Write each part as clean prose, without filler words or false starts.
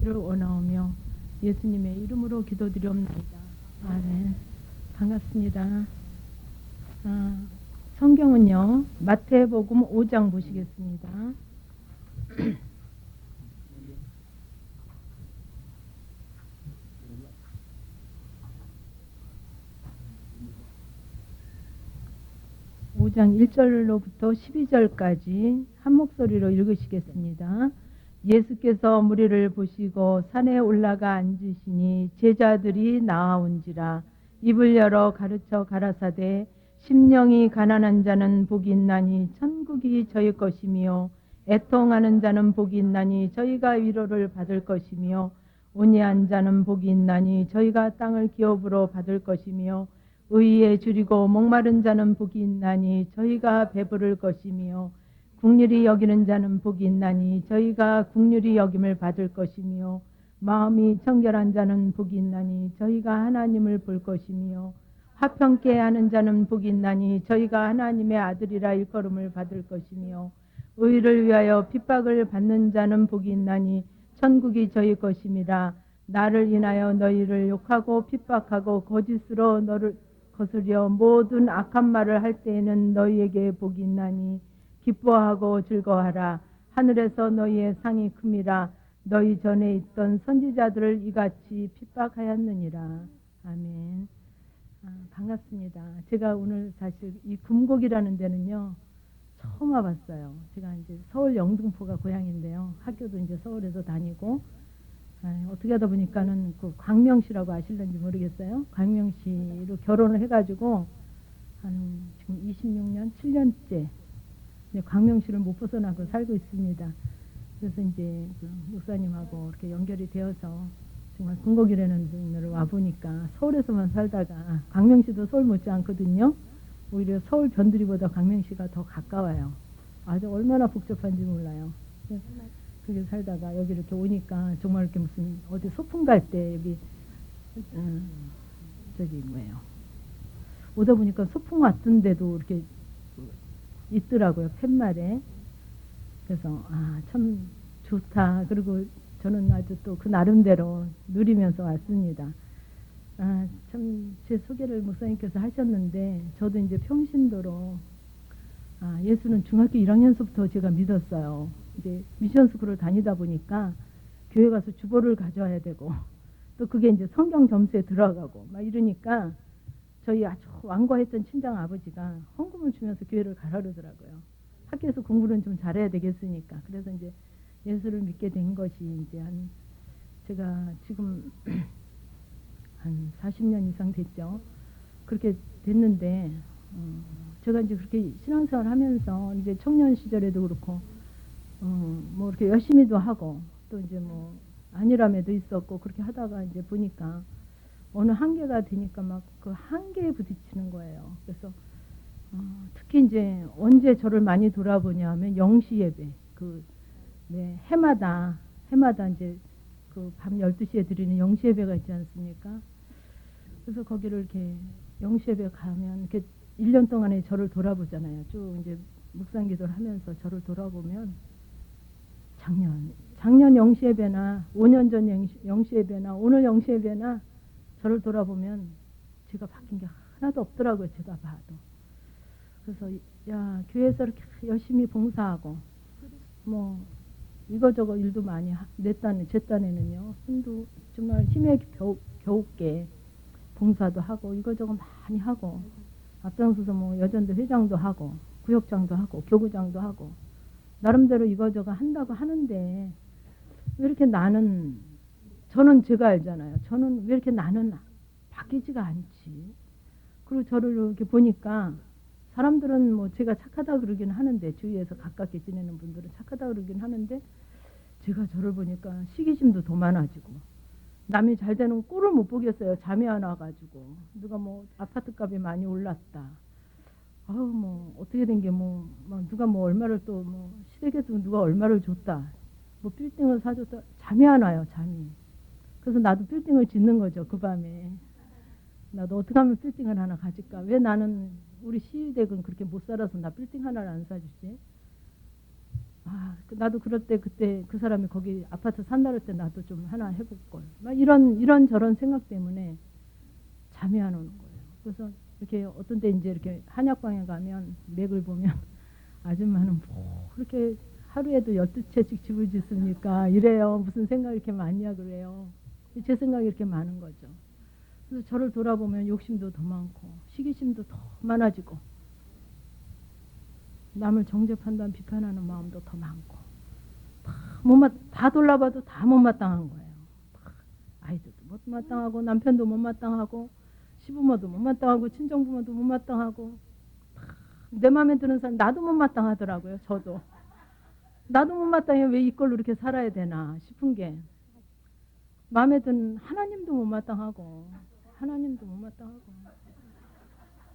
를 원하오며 예수님의 이름으로 기도드리옵나이다. 아멘. 반갑습니다. 성경은요, 마태복음 5장 보시겠습니다. (5장) 1절로부터 12절까지 한 목소리로 읽으시겠습니다. 예수께서 무리를 보시고 산에 올라가 앉으시니 제자들이 나아온지라. 입을 열어 가르쳐 가라사대 심령이 가난한 자는 복이 있나니 천국이 저희 것이며 애통하는 자는 복이 있나니 저희가 위로를 받을 것이며 온유한 자는 복이 있나니 저희가 땅을 기업으로 받을 것이며 의에 줄이고 목마른 자는 복이 있나니 저희가 배부를 것이며 긍휼히 여기는 자는 복이 있나니 저희가 긍휼히 여김을 받을 것이며 마음이 청결한 자는 복이 있나니 저희가 하나님을 볼 것이며 화평케 하는 자는 복이 있나니 저희가 하나님의 아들이라 일컬음을 받을 것이며 의를 위하여 핍박을 받는 자는 복이 있나니 천국이 저희 것임이라. 나를 인하여 너희를 욕하고 핍박하고 거짓으로 너를 거스려 모든 악한 말을 할 때에는 너희에게 복이 있나니 기뻐하고 즐거워하라. 하늘에서 너희의 상이 큼이라. 너희 전에 있던 선지자들을 이같이 핍박하였느니라. 아멘. 반갑습니다. 제가 오늘 사실 이 금곡이라는 데는요, 처음 와봤어요. 제가 이제 서울 영등포가 고향인데요. 학교도 이제 서울에서 다니고, 어떻게 하다 보니까는 그 광명시라고 아실는지 모르겠어요. 광명시로 결혼을 해가지고 한 지금 26년, 7년째 광명시를 못 벗어나고 살고 있습니다. 그래서 이제 그 목사님하고 이렇게 연결이 되어서 정말 금곡이라는 데를 와보니까 서울에서만 살다가 광명시도 서울 못지않거든요. 오히려 서울 변두리보다 광명시가 더 가까워요. 아주 얼마나 복잡한지 몰라요. 그게 살다가 여기 이렇게 오니까 정말 이렇게 무슨 어디 소풍 갈 때 여기 저기 뭐예요. 오다 보니까 소풍 왔던데도 이렇게 있더라고요. 팻말에. 그래서 참 좋다. 그리고 저는 아주 또 그 나름대로 누리면서 왔습니다. 참 제 소개를 목사님께서 하셨는데 저도 이제 평신도로 예수는 중학교 1학년서부터 제가 믿었어요. 이제 미션 스쿨을 다니다 보니까 교회 가서 주보를 가져와야 되고 또 그게 이제 성경 점수에 들어가고 막 이러니까 저희 아주 완고했던 친정 아버지가 헌금을 주면서 교회를 가라 그러더라고요. 학교에서 공부는 좀 잘해야 되겠으니까. 그래서 이제 예수를 믿게 된 것이 이제 제가 지금 한 40년 이상 됐죠. 그렇게 됐는데 제가 이제 그렇게 신앙생활 하면서 이제 청년 시절에도 그렇고 뭐 이렇게 열심히도 하고 또 이제 뭐 안일함에도 있었고 그렇게 하다가 이제 보니까 어느 한계가 되니까 막 그 한계에 부딪히는 거예요. 그래서 특히 이제 언제 저를 많이 돌아보냐 하면 영시 예배 해마다 이제 그 밤 12시에 드리는 영시 예배가 있지 않습니까? 그래서 거기를 이렇게 영시 예배 가면 이렇게 1년 동안에 저를 돌아보잖아요. 쭉 이제 묵상 기도를 하면서 저를 돌아보면 작년 영시 예배나 5년 전 영시 예배나 오늘 영시 예배나 저를 돌아보면 제가 바뀐 게 하나도 없더라고요. 제가 봐도. 그래서 교회에서 이렇게 열심히 봉사하고 뭐 이거저거 일도 많이 제 딴에는요. 힘도 정말 힘에 겨우게 봉사도 하고 이거저거 많이 하고 앞장서서 뭐 여전도 회장도 하고 구역장도 하고 교구장도 하고 나름대로 이거저거 한다고 하는데 왜 이렇게 저는 제가 알잖아요. 저는 왜 이렇게 나는 바뀌지가 않지. 그리고 저를 이렇게 보니까 사람들은 뭐 제가 착하다 그러긴 하는데 주위에서 가깝게 지내는 분들은 착하다 그러긴 하는데 제가 저를 보니까 시기심도 더 많아지고 남이 잘 되는 꼴을 못 보겠어요. 잠이 안 와가지고 누가 뭐 아파트 값이 많이 올랐다. 뭐 어떻게 된 게 뭐 누가 뭐 얼마를 또 뭐 시댁에서 누가 얼마를 줬다. 뭐 빌딩을 사줬다. 잠이 안 와요. 잠이. 그래서 나도 빌딩을 짓는 거죠. 그 밤에. 나도 어떻게 하면 빌딩을 하나 가질까. 왜 나는 우리 시댁은 그렇게 못 살아서 나 빌딩 하나를 안 사주지. 나도 그럴 때 그때 그 사람이 거기 아파트 산다 그럴 때 나도 좀 하나 해볼 걸. 막 이런 저런 생각 때문에 잠이 안 오는 거예요. 그래서 이렇게 어떤 때 이제 이렇게 한약방에 가면 맥을 보면 아줌마는 뭐 그렇게 하루에도 12채씩 집을 짓습니까? 이래요. 무슨 생각 이렇게 많냐 그래요. 제 생각이 이렇게 많은 거죠. 그래서 저를 돌아보면 욕심도 더 많고 시기심도 더 많아지고 남을 정죄 판단 비판하는 마음도 더 많고 다 돌아봐도 다 못마땅한 거예요. 아이들도 못마땅하고 남편도 못마땅하고 시부모도 못마땅하고 친정부모도 못마땅하고 내 마음에 드는 사람 나도 못마땅하더라고요. 저도 나도 못마땅해 왜 이걸로 이렇게 살아야 되나 싶은 게 마음에 드는 하나님도 못마땅하고 하나님도 못마땅하고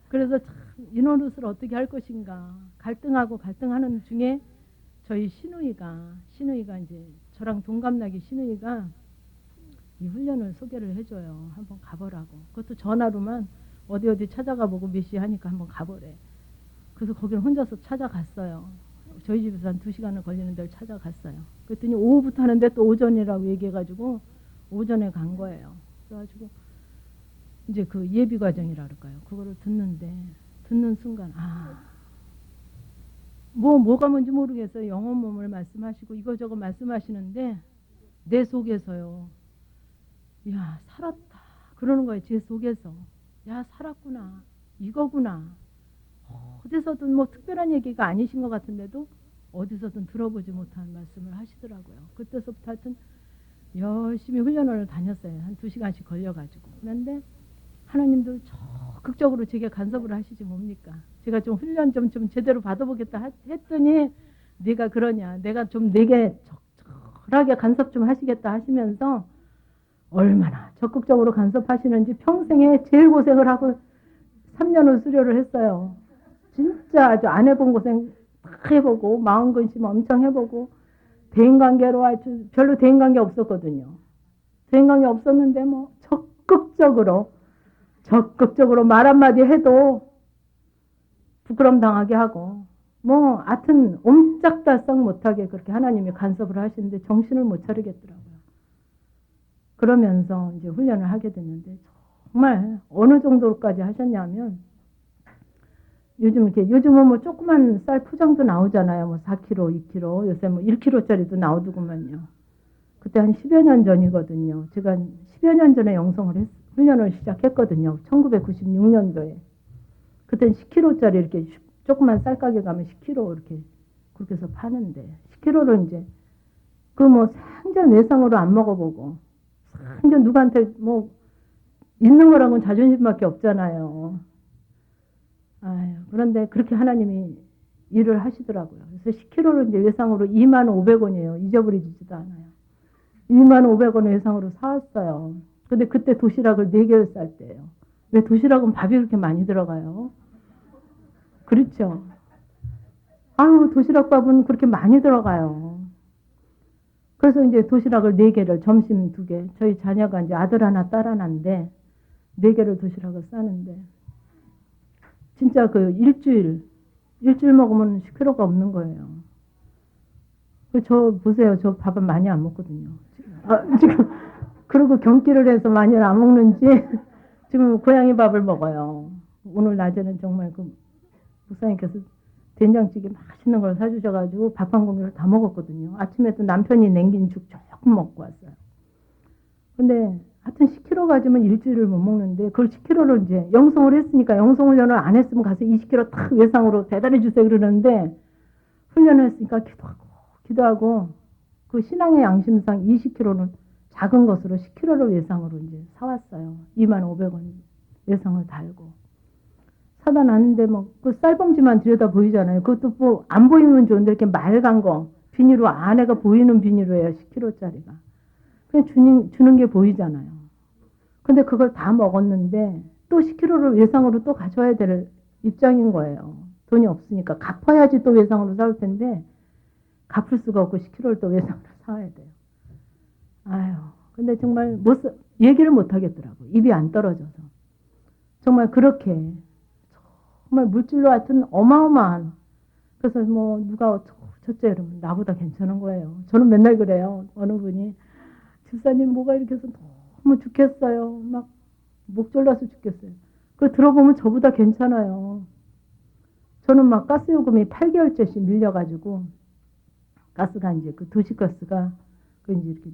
그래서 참 이 노릇을 어떻게 할 것인가 갈등하고 갈등하는 중에 저희 시누이가 이제 저랑 동갑나기 시누이가 이 훈련을 소개를 해줘요. 한번 가보라고. 그것도 전화로만 어디 찾아가 보고 몇 시에 하니까 한번 가보래. 그래서 거기를 혼자서 찾아갔어요. 저희 집에서 한 2시간을 걸리는 데를 찾아갔어요. 그랬더니 오후부터 하는데 또 오전이라고 얘기해가지고 오전에 간 거예요. 그래가지고 이제 그 예비 과정이라 그럴까요. 그거를 듣는 순간 뭐가 뭔지 모르겠어요. 영혼 몸을 말씀하시고 이거저거 말씀하시는데 내 속에서요. 야 살았다 그러는 거예요. 제 속에서 야 살았구나 이거구나. 어디서든 뭐 특별한 얘기가 아니신 것 같은데도 어디서든 들어보지 못한 말씀을 하시더라고요. 그때서부터 하여튼 열심히 훈련을 다녔어요. 한 2시간씩 걸려가지고. 그런데 하나님도 적극적으로 제게 간섭을 하시지 뭡니까. 제가 좀 훈련 좀 제대로 받아보겠다 했더니 네가 그러냐. 내가 좀 내게 적절하게 간섭 좀 하시겠다 하시면서 얼마나 적극적으로 간섭하시는지 평생에 제일 고생을 하고 3년을 수료를 했어요. 진짜 아주 안 해본 고생 다 해보고 마음 근심 엄청 해보고 대인관계로 아주 별로 대인관계 없었거든요. 대인관계 없었는데 뭐 적극적으로 말 한마디 해도 부끄럼 당하게 하고 뭐 하여튼 옴짝달싹 못하게 그렇게 하나님이 간섭을 하시는데 정신을 못 차리겠더라고요. 그러면서 이제 훈련을 하게 됐는데 정말 어느 정도까지 하셨냐면 요즘은 뭐 조그만 쌀 포장도 나오잖아요. 뭐 4kg, 2kg, 요새 뭐 1kg짜리도 나오더구만요. 그때 한 10여 년 전이거든요. 제가 10여 년 전에 훈련을 시작했거든요. 1996년도에. 그땐 10kg짜리 이렇게 조그만 쌀가게 가면 10kg 이렇게 그렇게 해서 파는데 10kg를 이제 그 뭐 생전 외상으로 안 먹어보고 생전 누구한테 뭐 있는 거랑은 자존심밖에 없잖아요. 그런데 그렇게 하나님이 일을 하시더라고요. 그래서 10kg를 이제 외상으로 25,500원이에요. 잊어버리지도 않아요. 25,500원 외상으로 사왔어요. 근데 그때 도시락을 4개를 쌀 때예요. 왜 도시락은 밥이 그렇게 많이 들어가요? 그렇죠. 도시락밥은 그렇게 많이 들어가요. 그래서 이제 도시락을 4개를 점심 2개. 저희 자녀가 이제 아들 하나 딸 하나인데 4개를 도시락을 싸는데 진짜 그 일주일 먹으면 10kg가 없는 거예요. 저 보세요. 저 밥은 많이 안 먹거든요. 지금 그리고 경기를 해서 많이 안 먹는지 지금 고양이 밥을 먹어요. 오늘 낮에는 정말 그 목사님께서 된장찌개 맛있는 걸 사주셔가지고 밥 한 공기를 다 먹었거든요. 아침에도 남편이 냉긴 죽 조금 먹고 왔어요. 근데 하여튼 10kg 가지면 일주일을 못 먹는데 그걸 10kg를 이제 영성을 했으니까 영성 훈련을 안 했으면 가서 20kg 탁 외상으로 배달해 주세요 그러는데 훈련을 했으니까 기도하고 그 신앙의 양심상 20kg는 작은 것으로 10kg를 외상으로 이제 사왔어요. 25,500원 외상을 달고 사다 놨는데 뭐 그 쌀봉지만 들여다 보이잖아요. 그것도 뭐 안 보이면 좋은데 이렇게 맑은 거 비닐로 안에가 보이는 비닐로예요. 10kg짜리가. 그냥 주는 게 보이잖아요. 근데 그걸 다 먹었는데 또 10kg를 외상으로 또 가져와야 될 입장인 거예요. 돈이 없으니까 갚아야지 또 외상으로 사올 텐데 갚을 수가 없고 10kg를 또 외상으로 사와야 돼요. 근데 정말 얘기를 못 하겠더라고요. 입이 안 떨어져서. 정말 그렇게 정말 물질로 하여튼 어마어마한 그래서 뭐 누가 첫째 이러면 나보다 괜찮은 거예요. 저는 맨날 그래요. 어느 분이 집사님 뭐가 이렇게 해서 너무 죽겠어요. 막 목 졸라서 죽겠어요. 그거 들어보면 저보다 괜찮아요. 저는 막 가스요금이 8개월째씩 밀려가지고 가스가 이제 그 도시가스가 그 이제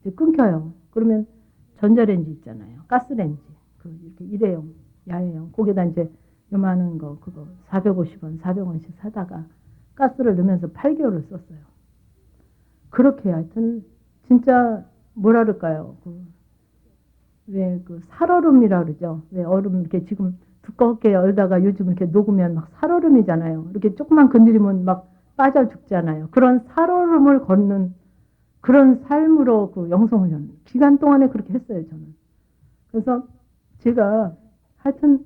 이제 끊겨요. 그러면 전자레인지 있잖아요. 가스레인지 그 이렇게 일회용, 야외용 거기다 이제 요만한 거 그거 450원, 400원씩 사다가 가스를 넣으면서 8개월을 썼어요. 그렇게 하여튼 진짜 뭐라 그럴까요? 왜 그 살얼음이라 그러죠. 왜 얼음 이렇게 지금 두껍게 열다가 요즘 이렇게 녹으면 막 살얼음이잖아요. 이렇게 조금만 건드리면 막 빠져 죽잖아요. 그런 살얼음을 걷는 그런 삶으로 그 영성훈련 기간 동안에 그렇게 했어요. 저는. 그래서 제가 하여튼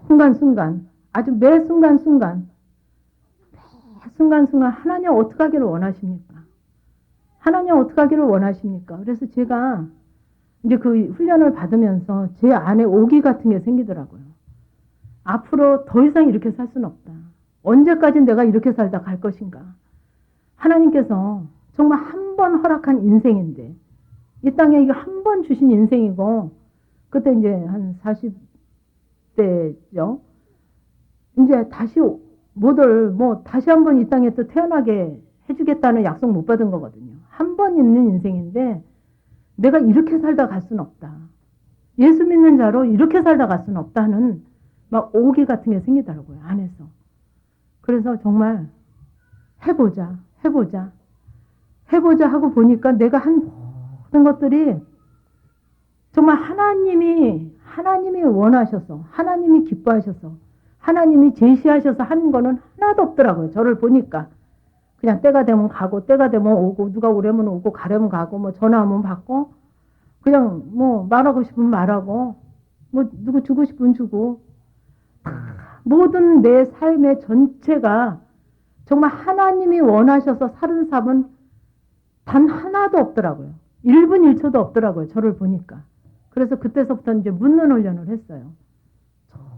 순간순간 아주 매 순간순간 순간순간 하나님 어떻게 하기를 원하십니까? 하나님 어떻게 하기를 원하십니까? 그래서 제가 이제 그 훈련을 받으면서 제 안에 오기 같은 게 생기더라고요. 앞으로 더 이상 이렇게 살 수는 없다. 언제까지 내가 이렇게 살다 갈 것인가? 하나님께서 정말 한 번 허락한 인생인데 이 땅에 이거 한 번 주신 인생이고 그때 이제 한 40대죠. 이제 다시 뭐들 뭐 다시 한 번 이 땅에 또 태어나게 해주겠다는 약속 못 받은 거거든요. 한 번 있는 인생인데 내가 이렇게 살다 갈 수는 없다. 예수 믿는 자로 이렇게 살다 갈 수는 없다는 막 오기 같은 게 생기더라고요. 안에서. 그래서 정말 해보자, 해보자, 해보자 하고 보니까 내가 한 모든 것들이 정말 하나님이 원하셔서, 하나님이 기뻐하셔서, 하나님이 제시하셔서 하는 거는 하나도 없더라고요. 저를 보니까. 그냥 때가 되면 가고, 때가 되면 오고, 누가 오려면 오고, 가려면 가고, 뭐 전화하면 받고, 그냥 뭐 말하고 싶으면 말하고, 뭐 누구 주고 싶으면 주고, 모든 내 삶의 전체가 정말 하나님이 원하셔서 사는 삶은 단 하나도 없더라고요. 1분 1초도 없더라고요. 저를 보니까. 그래서 그때서부터 이제 묻는 훈련을 했어요.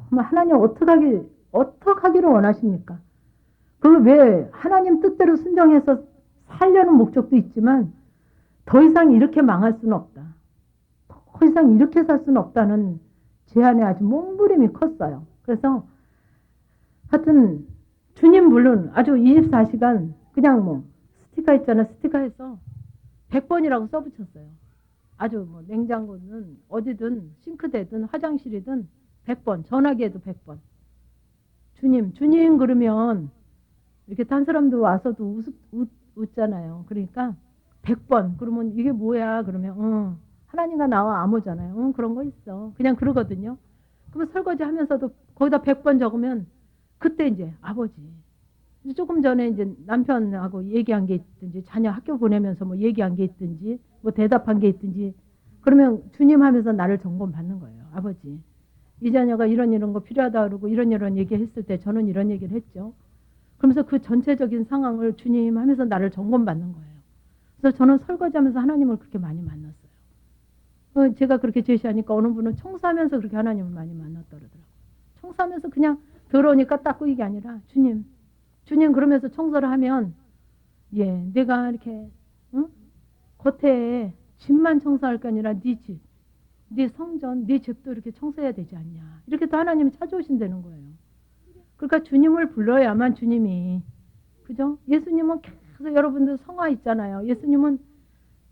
정말 하나님 어떻게 하기를 원하십니까? 그 왜 하나님 뜻대로 순종해서 살려는 목적도 있지만 더 이상 이렇게 망할 수는 없다. 더 이상 이렇게 살 수는 없다는 제 안에 아주 몸부림이 컸어요. 그래서 하여튼 주님 물론 아주 24시간 그냥 뭐 스티커 있잖아요. 스티커에서 100번이라고 써붙였어요. 아주 뭐 냉장고는 어디든 싱크대든 화장실이든 100번 전화기에도 100번 주님 그러면 이렇게 딴 사람도 와서도 웃잖아요. 그러니까 100번 그러면 이게 뭐야 그러면 하나님과 나와 아무잖아요. 그런 거 있어. 그냥 그러거든요. 그러면 설거지 하면서도 거기다 100번 적으면 그때 이제 아버지 조금 전에 이제 남편하고 얘기한 게 있든지 자녀 학교 보내면서 뭐 얘기한 게 있든지 뭐 대답한 게 있든지 그러면 주님 하면서 나를 점검 받는 거예요. 아버지 이 자녀가 이런 거 필요하다 그러고 이런 얘기 했을 때 저는 이런 얘기를 했죠. 그러면서 그 전체적인 상황을 주님 하면서 나를 점검 받는 거예요. 그래서 저는 설거지하면서 하나님을 그렇게 많이 만났어요. 제가 그렇게 제시하니까 어느 분은 청소하면서 그렇게 하나님을 많이 만났다 그러더라고요. 청소하면서 그냥 더러우니까 닦고 이게 아니라 주님 그러면서 청소를 하면 내가 이렇게 겉에 집만 청소할 게 아니라 네 집, 네 성전, 네 집도 이렇게 청소해야 되지 않냐. 이렇게 또 하나님이 찾아오신다는 거예요. 그러니까 주님을 불러야만 주님이 그죠? 예수님은 계속 여러분들 성화 있잖아요. 예수님은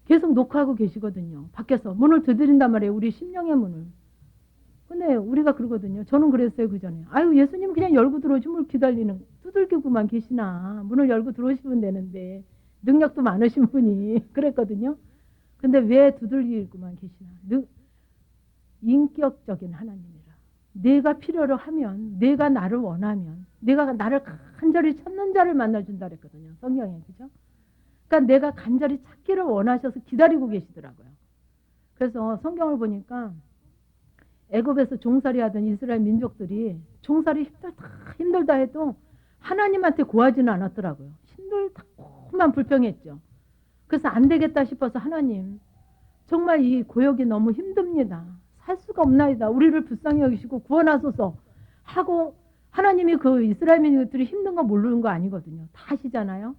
계속 녹화하고 계시거든요. 밖에서 문을 두드린단 말이에요. 우리 심령의 문을. 근데 우리가 그러거든요. 저는 그랬어요. 그 전에. 아유 예수님 그냥 열고 들어오지 뭘 기다리는 두들기고만 계시나. 문을 열고 들어오시면 되는데 능력도 많으신 분이 그랬거든요. 근데 왜 두들기고만 계시나. 인격적인 하나님이라. 내가 필요로 하면 내가 나를 원하면 내가 나를 간절히 찾는 자를 만나준다 그랬거든요. 성경에. 그죠? 그러니까 내가 간절히 찾기를 원하셔서 기다리고 계시더라고요. 그래서 성경을 보니까 애굽에서 종살이 하던 이스라엘 민족들이 종살이 힘들다 해도 하나님한테 고하지는 않았더라고요. 힘들다고만 불평했죠. 그래서 안 되겠다 싶어서 하나님 정말 이 고역이 너무 힘듭니다. 살 수가 없나이다. 우리를 불쌍히 여기시고 구원하소서 하고 하나님이 그 이스라엘 민족들이 힘든 거 모르는 거 아니거든요. 다 아시잖아요.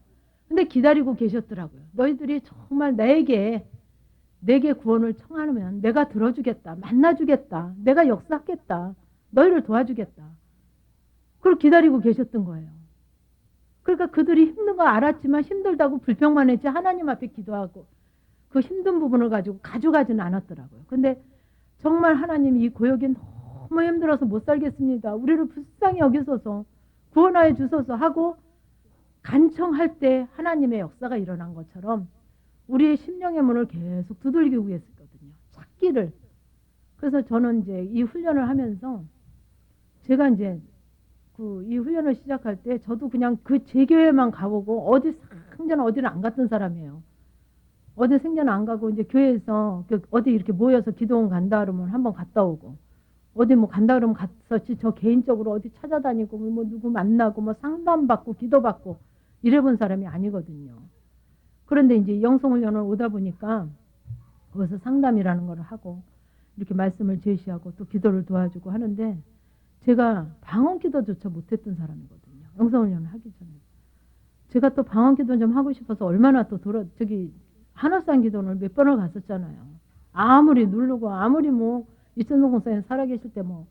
근데 기다리고 계셨더라고요. 너희들이 정말 내게 구원을 청하면 내가 들어주겠다. 만나주겠다. 내가 역사하겠다. 너희를 도와주겠다. 그걸 기다리고 계셨던 거예요. 그러니까 그들이 힘든 거 알았지만 힘들다고 불평만 했지 하나님 앞에 기도하고 그 힘든 부분을 가지고 가져가지는 않았더라고요. 근데 정말 하나님이 이 고역이 너무 힘들어서 못 살겠습니다. 우리를 불쌍히 여기소서 구원하여 주소서 하고 간청할 때 하나님의 역사가 일어난 것처럼 우리의 심령의 문을 계속 두들기고 계셨거든요. 찾기를. 그래서 저는 이제 이 훈련을 하면서 제가 이제 이 훈련을 시작할 때 저도 그냥 그 제 교회만 가보고 생전 어디를 안 갔던 사람이에요. 어디 생전 안 가고 이제 교회에서 어디 이렇게 모여서 기도원 간다 그러면 한번 갔다 오고 어디 뭐 간다 그러면 갔었지 저 개인적으로 어디 찾아다니고 뭐 누구 만나고 뭐 상담받고 기도받고 이래본 사람이 아니거든요. 그런데 이제 영성훈련을 오다 보니까 거기서 상담이라는 걸 하고 이렇게 말씀을 제시하고 또 기도를 도와주고 하는데 제가 방언 기도조차 못했던 사람이거든요. 영성훈련을 하기 전에. 제가 또 방언 기도 좀 하고 싶어서 얼마나 또 한화산 기도를 몇 번을 갔었잖아요. 아무리 누르고 아무리 뭐 이천동 목사님 살아계실 때 뭐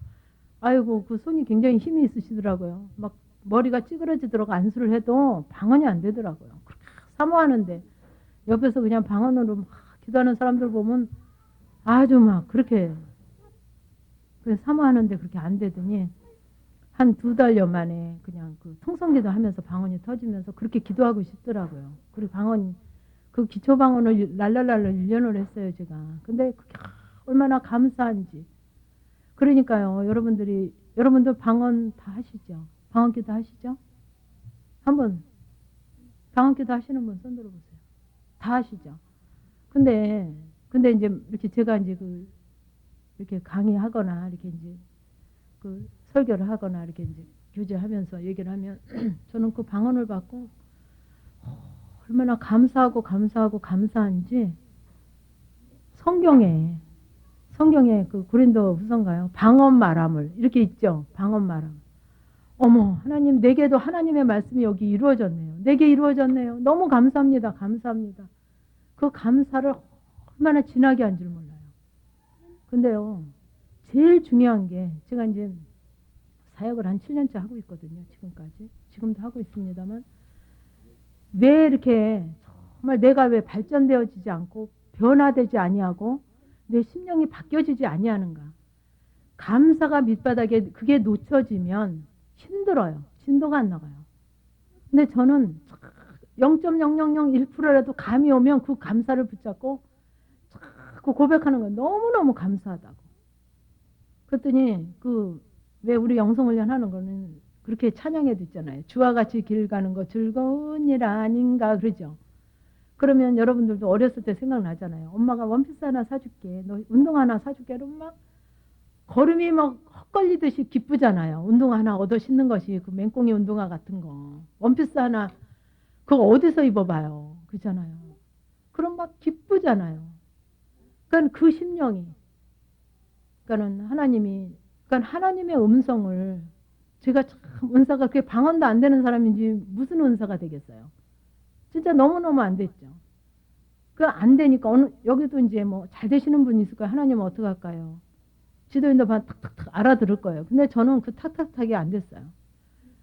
아이고 그 손이 굉장히 힘이 있으시더라고요. 막 머리가 찌그러지도록 안수를 해도 방언이 안 되더라고요. 그렇게 사모하는데 옆에서 그냥 방언으로 막 기도하는 사람들 보면 아주 막 그렇게 사모하는데 그렇게 안 되더니 한 2달여 만에 그냥 그 통성기도 하면서 방언이 터지면서 그렇게 기도하고 싶더라고요. 그리고 그 기초 방언을 랄랄랄라 1년을 했어요, 제가. 근데 그게 얼마나 감사한지. 그러니까요, 여러분들 방언 다 하시죠? 방언 기도 하시죠? 한번 방언 기도 하시는 분 손 들어보세요. 다 하시죠? 근데 이제 이렇게 제가 이제 이렇게 강의하거나 이렇게 이제 설교를 하거나 이렇게 이제 교제하면서 얘기를 하면 저는 그 방언을 받고 얼마나 감사한지 성경에 그 고린도 후서인가요? 방언 말함을 이렇게 있죠. 방언 말함. 어머 하나님 내게도 하나님의 말씀이 여기 이루어졌네요. 내게 이루어졌네요. 너무 감사합니다. 그 감사를 얼마나 진하게 한 줄 몰라요. 근데요 제일 중요한 게 제가 이제 사역을 한 7년째 하고 있거든요. 지금도 하고 있습니다만 왜 이렇게 정말 내가 왜 발전되어지지 않고 변화되지 아니하고 내 심령이 바뀌어지지 아니하는가. 감사가 밑바닥에 그게 놓쳐지면 힘들어요. 진도가 안 나가요. 근데 저는 0.0001%라도 감이 오면 그 감사를 붙잡고 자꾸 고백하는 거예요. 너무너무 감사하다고. 그랬더니 왜 우리 영성훈련 하는 거는 그렇게 찬양해도 있잖아요. 주와 같이 길 가는 거 즐거운 일 아닌가 그러죠. 그러면 여러분들도 어렸을 때 생각나잖아요. 엄마가 원피스 하나 사줄게. 너 운동 하나 사줄게. 그러면 막 걸음이 막 헛걸리듯이 기쁘잖아요. 운동화 하나 얻어 신는 것이 그 맹꽁이 운동화 같은 거. 원피스 하나 그거 어디서 입어봐요. 그렇잖아요. 그럼 막 기쁘잖아요. 그러니까 그 심령이 그러니까 하나님의 음성을 제가 참 은사가 그게 방언도 안 되는 사람인지 무슨 은사가 되겠어요. 진짜 너무너무 안 됐죠. 그 안 되니까 여기도 이제 뭐 잘 되시는 분이 있을 거예요. 하나님은 어떻게 할까요? 지도인도 탁탁탁 알아들을 거예요. 근데 저는 그 탁탁탁이 안 됐어요.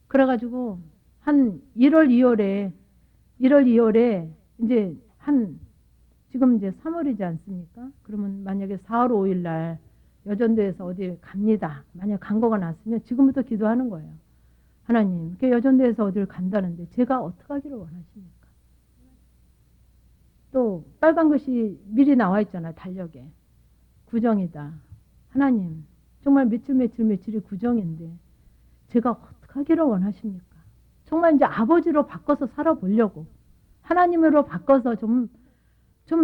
그래가지고 한 1월 2월에 이제 지금 이제 3월이지 않습니까? 그러면 만약에 4월 5일 날 여전도에서 어디 갑니다. 만약 간거가 났으면 지금부터 기도하는 거예요. 하나님, 여전도에서 어디를 간다는데 제가 어떻게 하기를 원하십니까? 또 빨간 것이 미리 나와 있잖아요. 달력에. 구정이다. 하나님, 정말 며칠이 구정인데 제가 어떻게 하기를 원하십니까? 정말 이제 아버지로 바꿔서 살아보려고 하나님으로 바꿔서 좀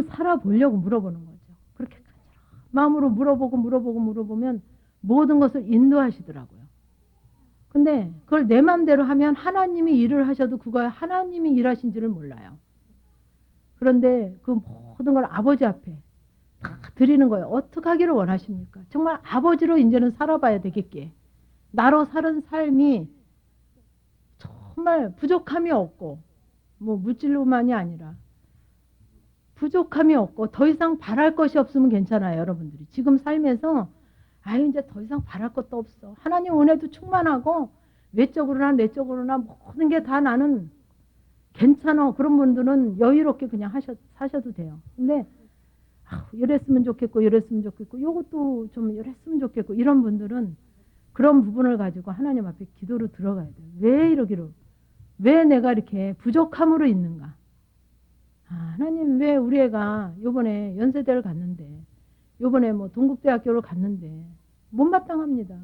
살아보려고 물어보는 거죠. 그렇게 마음으로 물어보면 모든 것을 인도하시더라고요. 근데 그걸 내 마음대로 하면 하나님이 일을 하셔도 그거야 하나님이 일하신 줄을 몰라요. 그런데 그 모든 걸 아버지 앞에 다 드리는 거예요. 어떻게 하기를 원하십니까? 정말 아버지로 이제는 살아봐야 되겠기에. 나로 사는 삶이 정말 부족함이 없고, 뭐 물질로만이 아니라 부족함이 없고 더 이상 바랄 것이 없으면 괜찮아요, 여러분들이. 지금 삶에서 아유 이제 더 이상 바랄 것도 없어. 하나님 은혜도 충만하고 외적으로나 내적으로나 모든 게 다 나는 괜찮아. 그런 분들은 여유롭게 그냥 사셔도 돼요. 근데 이랬으면 좋겠고 이랬으면 좋겠고 이것도 좀 이랬으면 좋겠고 이런 분들은 그런 부분을 가지고 하나님 앞에 기도로 들어가야 돼요. 왜 이러기로, 왜 내가 이렇게 부족함으로 있는가. 하나님 왜 우리 애가 요번에 연세대를 갔는데 요번에 뭐 동국대학교를 갔는데 못마땅합니다.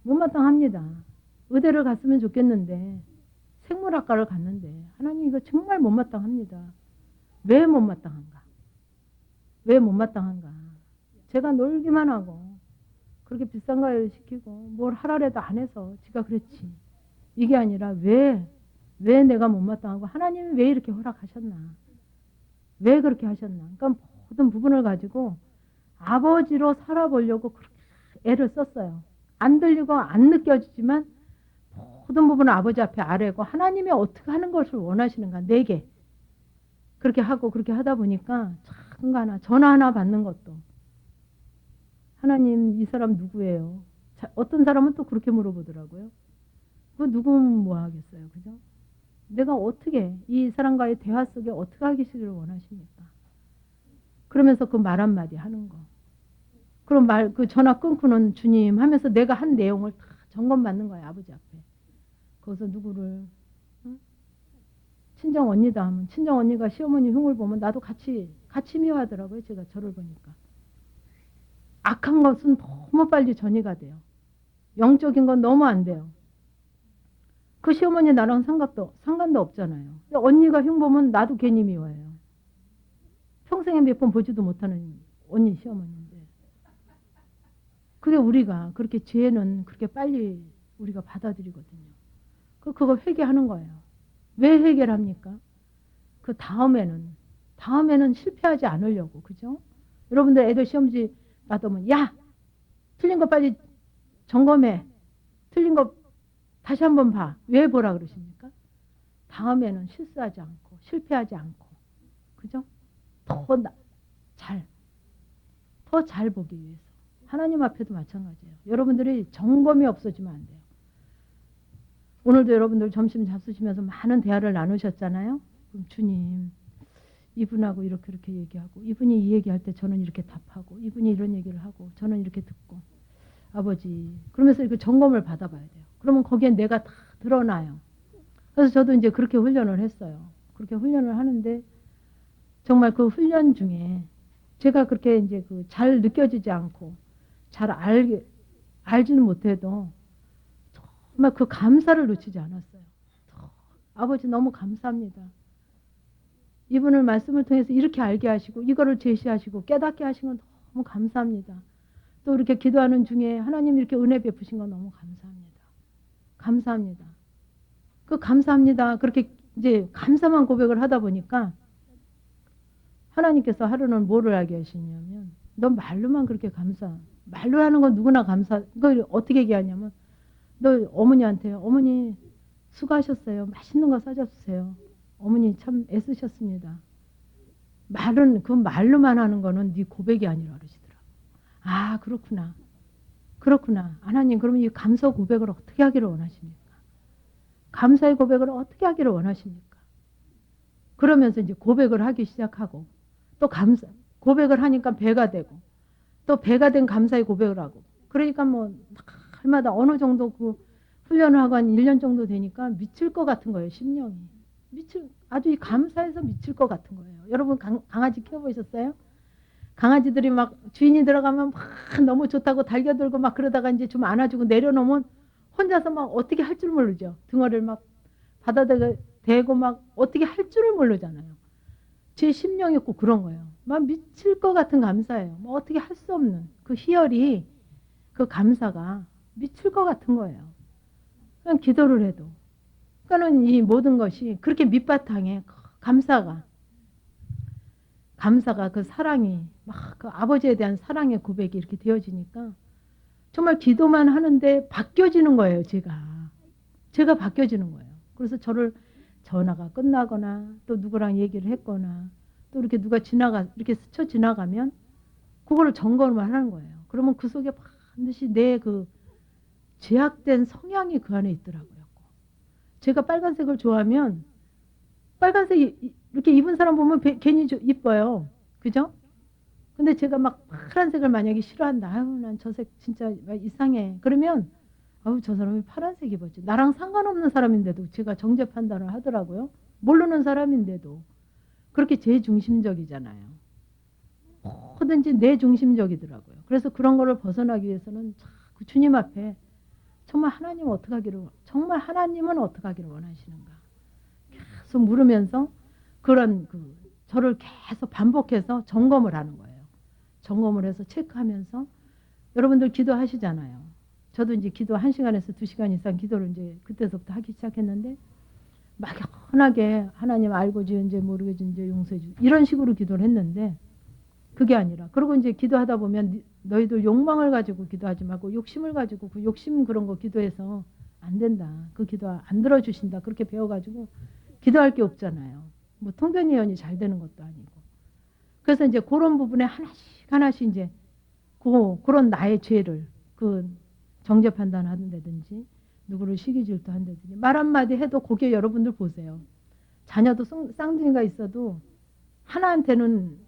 못마땅합니다. 의대를 갔으면 좋겠는데 생물학과를 갔는데 하나님 이거 정말 못마땅합니다. 왜 못마땅한가? 왜 못마땅한가? 제가 놀기만 하고 그렇게 비싼 거 시키고 뭘 하라래도 안 해서 지가 그렇지. 이게 아니라 왜 내가 못마땅하고 하나님이 왜 이렇게 허락하셨나? 왜 그렇게 하셨나? 그러니까 모든 부분을 가지고 아버지로 살아보려고 그렇게 애를 썼어요. 안 들리고 안 느껴지지만 모든 부분을 아버지 앞에 아뢰고 하나님이 어떻게 하는 것을 원하시는가? 내게. 그렇게 하고 그렇게 하다 보니까 작은 거 하나, 전화 하나 받는 것도 하나님 이 사람 누구예요? 어떤 사람은 또 그렇게 물어보더라고요. 그 누구면 뭐 하겠어요. 그죠? 내가 어떻게 이 사람과의 대화 속에 어떻게 하시기를 원하십니까? 그러면서 그 말 한마디 하는 거. 그럼 그 전화 끊고는 주님 하면서 내가 한 내용을 다 점검받는 거예요. 아버지 앞에. 거기서 누구를 응? 친정 언니다 하면 친정 언니가 시어머니 흉을 보면 나도 같이 미워하더라고요. 제가 저를 보니까. 악한 것은 너무 빨리 전이가 돼요. 영적인 건 너무 안 돼요. 그 시어머니 나랑 상관도 없잖아요. 근데 언니가 흉 보면 나도 괜히 미워해요. 평생에 몇 번 보지도 못하는 언니 시어머니인데. 근데 우리가 그렇게 죄는 그렇게 빨리 우리가 받아들이거든요. 그거 회개하는 거예요. 왜 회개를 합니까? 그 다음에는 실패하지 않으려고. 그죠? 여러분들 애들 시험지 받으면 야! 틀린 거 빨리 점검해. 틀린 거 다시 한번 봐. 왜 보라 그러십니까? 다음에는 실수하지 않고 실패하지 않고 그죠? 더 잘 보기 위해서. 하나님 앞에도 마찬가지예요. 여러분들이 점검이 없어지면 안 돼요. 오늘도 여러분들 점심 잡수시면서 많은 대화를 나누셨잖아요. 그럼 주님, 이분하고 이렇게 얘기하고 이분이 이 얘기할 때 저는 이렇게 답하고 이분이 이런 얘기를 하고 저는 이렇게 듣고 아버지 그러면서 이렇게 점검을 받아봐야 돼요. 그러면 거기에 내가 다 드러나요. 그래서 저도 이제 그렇게 훈련을 했어요. 그렇게 훈련을 하는데 정말 그 훈련 중에 제가 그렇게 이제 그 잘 느껴지지 않고 잘 알지는 못해도 정말 그 감사를 놓치지 않았어요. 아버지 너무 감사합니다. 이분을 말씀을 통해서 이렇게 알게 하시고 이거를 제시하시고 깨닫게 하신 건 너무 감사합니다. 또 이렇게 기도하는 중에 하나님 이렇게 은혜 베푸신 건 너무 감사합니다. 감사합니다. 그 감사합니다. 그렇게 이제 감사만 고백을 하다 보니까 하나님께서 하루는 뭐를 알게 하시냐면 너 말로만 그렇게 말로 하는 건 누구나 그걸 어떻게 얘기하냐면 너 어머니한테 어머니 수고하셨어요. 맛있는 거 싸줬어요. 어머니 참 애쓰셨습니다. 그 말로만 하는 거는 네 고백이 아니라 그러시더라고. 아 그렇구나. 그렇구나. 하나님 그러면 이 감사 고백을 어떻게 하기를 원하십니까? 감사의 고백을 어떻게 하기를 원하십니까? 그러면서 이제 고백을 하기 시작하고 또 고백을 하니까 배가 되고 또 배가 된 감사의 고백을 하고 그러니까 뭐 날마다 어느 정도 그 훈련을 하고 한 1년 정도 되니까 미칠 것 같은 거예요. 심령이. 아주 이 감사해서 미칠 것 같은 거예요. 여러분 강아지 키워보셨어요? 강아지들이 막 주인이 들어가면 막 너무 좋다고 달겨들고 막 그러다가 이제 좀 안아주고 내려놓으면 혼자서 막 어떻게 할 줄 모르죠. 등어를 막 대고 막 어떻게 할 줄을 모르잖아요. 제 심령이 꼭 그런 거예요. 막 미칠 것 같은 감사예요. 뭐 어떻게 할 수 없는 그 희열이 그 감사가 미칠 것 같은 거예요. 그냥 기도를 해도. 그러니까는 이 모든 것이 그렇게 밑바탕에 감사가 그 사랑이 막 그 아버지에 대한 사랑의 고백이 이렇게 되어지니까 정말 기도만 하는데 바뀌어지는 거예요, 제가 바뀌어지는 거예요. 그래서 저를 전화가 끝나거나 또 누구랑 얘기를 했거나 또 이렇게 누가 이렇게 스쳐 지나가면 그거를 점검을 하는 거예요. 그러면 그 속에 반드시 내 그 제약된 성향이 그 안에 있더라고요. 제가 빨간색을 좋아하면 빨간색 이렇게 입은 사람 보면 괜히 이뻐요. 그죠? 근데 제가 막 파란색을 만약에 싫어한다. 아유, 난 저 색 진짜 이상해. 그러면 아유, 저 사람이 파란색 입었지. 나랑 상관없는 사람인데도 제가 정죄 판단을 하더라고요. 모르는 사람인데도. 그렇게 제 중심적이잖아요. 뭐든지 내 중심적이더라고요. 그래서 그런 거를 벗어나기 위해서는 자꾸 주님 앞에 정말 하나님은 어떻게 하기를 원하시는가. 계속 물으면서 그런 저를 계속 반복해서 점검을 하는 거예요. 점검을 해서 체크하면서 여러분들 기도하시잖아요. 저도 이제 기도 1시간에서 2시간 이상 기도를 이제 그때서부터 하기 시작했는데 막연하게 하나님 알고 지은 죄 모르게 지은 죄 용서해 주 이런 식으로 기도를 했는데 그게 아니라 그리고 이제 기도하다 보면 너희들 욕망을 가지고 기도하지 말고 욕심을 가지고 그 욕심 그런 거 기도해서 안 된다. 그 기도 안 들어주신다. 그렇게 배워가지고 기도할 게 없잖아요. 뭐 통변 예언이 잘 되는 것도 아니고. 그래서 이제 그런 부분에 하나씩 이제 그런 나의 죄를 정죄 판단한다든지 누구를 시기 질투한다든지 말 한마디 해도 거기에 여러분들 보세요. 자녀도 쌍둥이가 있어도 하나한테는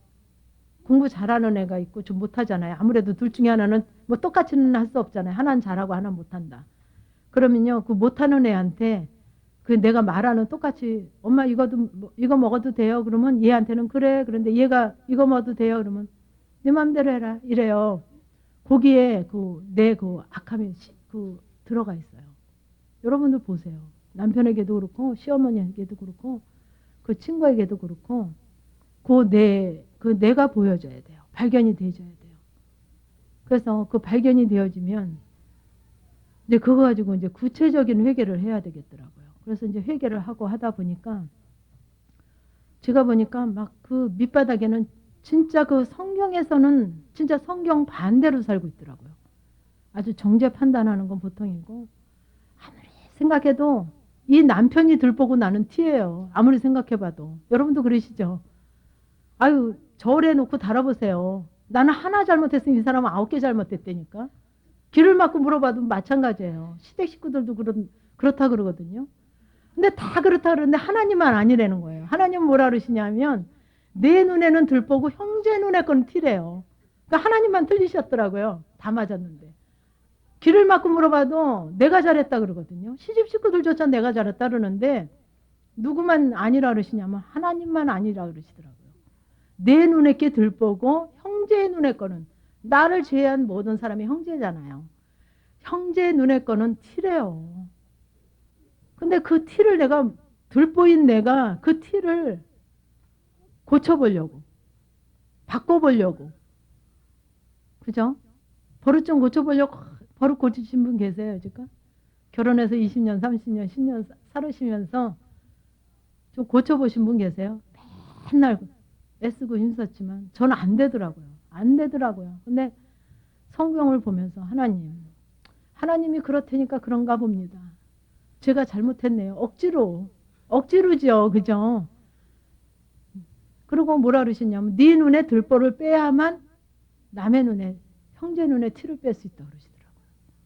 공부 잘하는 애가 있고 좀 못하잖아요. 아무래도 둘 중에 하나는 뭐 똑같이는 할 수 없잖아요. 하나는 잘하고 하나는 못한다. 그러면요, 그 못하는 애한테 내가 말하는 똑같이 엄마 이거 먹어도 돼요. 그러면 얘한테는 그래. 그런데 얘가 이거 먹어도 돼요. 그러면 내 마음대로 해라. 이래요. 거기에 내 악함이 들어가 있어요. 여러분들 보세요. 남편에게도 그렇고 시어머니에게도 그렇고 그 친구에게도 그렇고 내가 보여져야 돼요. 발견이 되어져야 돼요. 그래서 그 발견이 되어지면 이제 그거 가지고 이제 구체적인 회개를 해야 되겠더라고요. 그래서 이제 회개를 하고 하다 보니까 제가 보니까 막 그 밑바닥에는 진짜 그 성경에서는 진짜 성경 반대로 살고 있더라고요. 아주 정죄 판단하는 건 보통이고 아무리 생각해도 이 남편이 들보고 나는 티예요. 아무리 생각해봐도. 여러분도 그러시죠? 아유, 저울에 놓고 달아보세요. 나는 하나 잘못했으면 이 사람은 9개 잘못했다니까. 길을 막고 물어봐도 마찬가지예요. 시댁 식구들도 그렇다 그러거든요. 근데 다 그렇다 그러는데 하나님만 아니라는 거예요. 하나님은 뭐라 그러시냐면 내 눈에는 들보고 형제 눈에 건 티래요. 그러니까 하나님만 틀리셨더라고요. 다 맞았는데. 길을 막고 물어봐도 내가 잘했다 그러거든요. 시집 식구들조차 내가 잘했다 그러는데 누구만 아니라 그러시냐면 하나님만 아니라 그러시더라고요. 내 눈에 게 들보고 형제의 눈에 거는 나를 제외한 모든 사람이 형제잖아요. 형제의 눈에 거는 티래요. 근데 그 티를 들보인 내가 그 티를 고쳐보려고 바꿔보려고 그죠? 버릇 좀 고쳐보려고 버릇 고치신 분 계세요 지금? 결혼해서 20년 30년 10년 살으시면서 좀 고쳐보신 분 계세요? 맨날 애쓰고 힘썼지만 저는 안 되더라고요. 안 되더라고요. 근데 성경을 보면서 하나님이 그렇다니까 그런가 봅니다. 제가 잘못했네요. 억지로죠. 그죠? 그리고 뭐라 그러시냐면 네 눈에 들보를 빼야만 남의 눈에 형제 눈에 티를 뺄 수 있다고 그러시더라고요.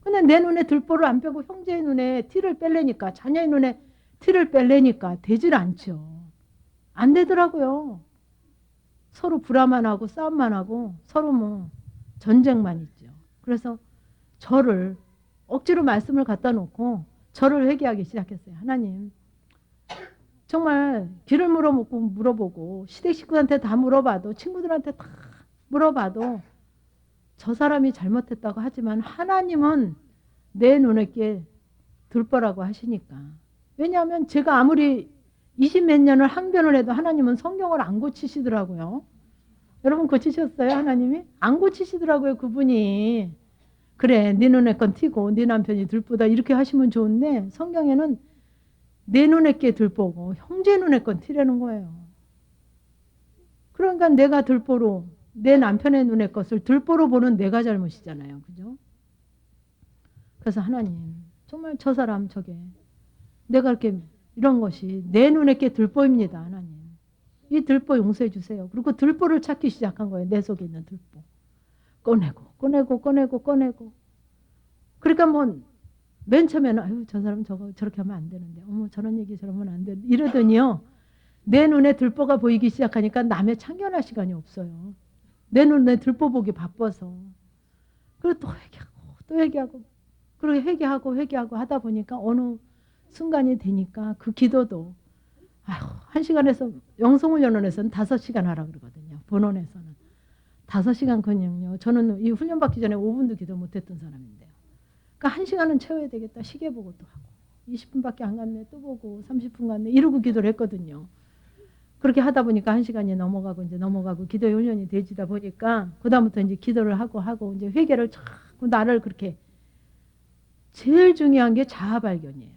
근데 내 눈에 들보를 안 빼고 형제의 눈에 티를 빼려니까 자녀의 눈에 티를 빼려니까 되질 않죠. 안 되더라고요. 서로 불화만 하고 싸움만 하고 서로 뭐 전쟁만 있죠. 그래서 저를 억지로 말씀을 갖다 놓고 저를 회개하기 시작했어요. 하나님 정말 길을 물어보고 시댁 식구한테 다 물어봐도 친구들한테 다 물어봐도 저 사람이 잘못했다고 하지만 하나님은 내 눈에 게 들보라고 하시니까. 왜냐하면 제가 아무리 20몇 년을 항변을 해도 하나님은 성경을 안 고치시더라고요. 여러분 고치셨어요? 하나님이? 안 고치시더라고요. 그분이. 그래 네 눈에 건 티고 네 남편이 들보다 이렇게 하시면 좋은데 성경에는 내 눈에 게 들보고 형제 눈에 건 티라는 거예요. 그러니까 내가 들보로 내 남편의 눈의 것을 들보로 보는 내가 잘못이잖아요. 그죠? 그래서 하나님, 정말 저 사람 저게 내가 이렇게 이런 것이 내 눈에 게 들보입니다. 하나님. 이 들보 용서해 주세요. 그리고 들보를 찾기 시작한 거예요. 내 속에 있는 들보. 꺼내고. 그러니까 뭐 맨 처음에는 아유 저 사람 저거 저렇게 하면 안 되는데 어머 저런 얘기 저러면 안 되는데 이러더니요. 내 눈에 들보가 보이기 시작하니까 남의 참견할 시간이 없어요. 내 눈에 들보 보기 바빠서. 그리고 또 회개하고 그리고 회개하고 하다 보니까 어느 순간이 되니까 그 기도도 아휴, 1시간에서 영성훈련원에서는 5시간 하라 그러거든요. 본원에서는 5시간 그냥요. 저는 이 훈련 받기 전에 5분도 기도 못했던 사람인데요. 그러니까 1시간은 채워야 되겠다. 시계 보고 또 하고 20분밖에 안 갔네. 또 보고 30분 갔네. 이러고 기도를 했거든요. 그렇게 하다 보니까 1시간이 넘어가고 기도의 훈련이 되지다 보니까 그다음부터 이제 기도를 하고 이제 회개를 자꾸 나를 그렇게 제일 중요한 게 자아 발견이에요.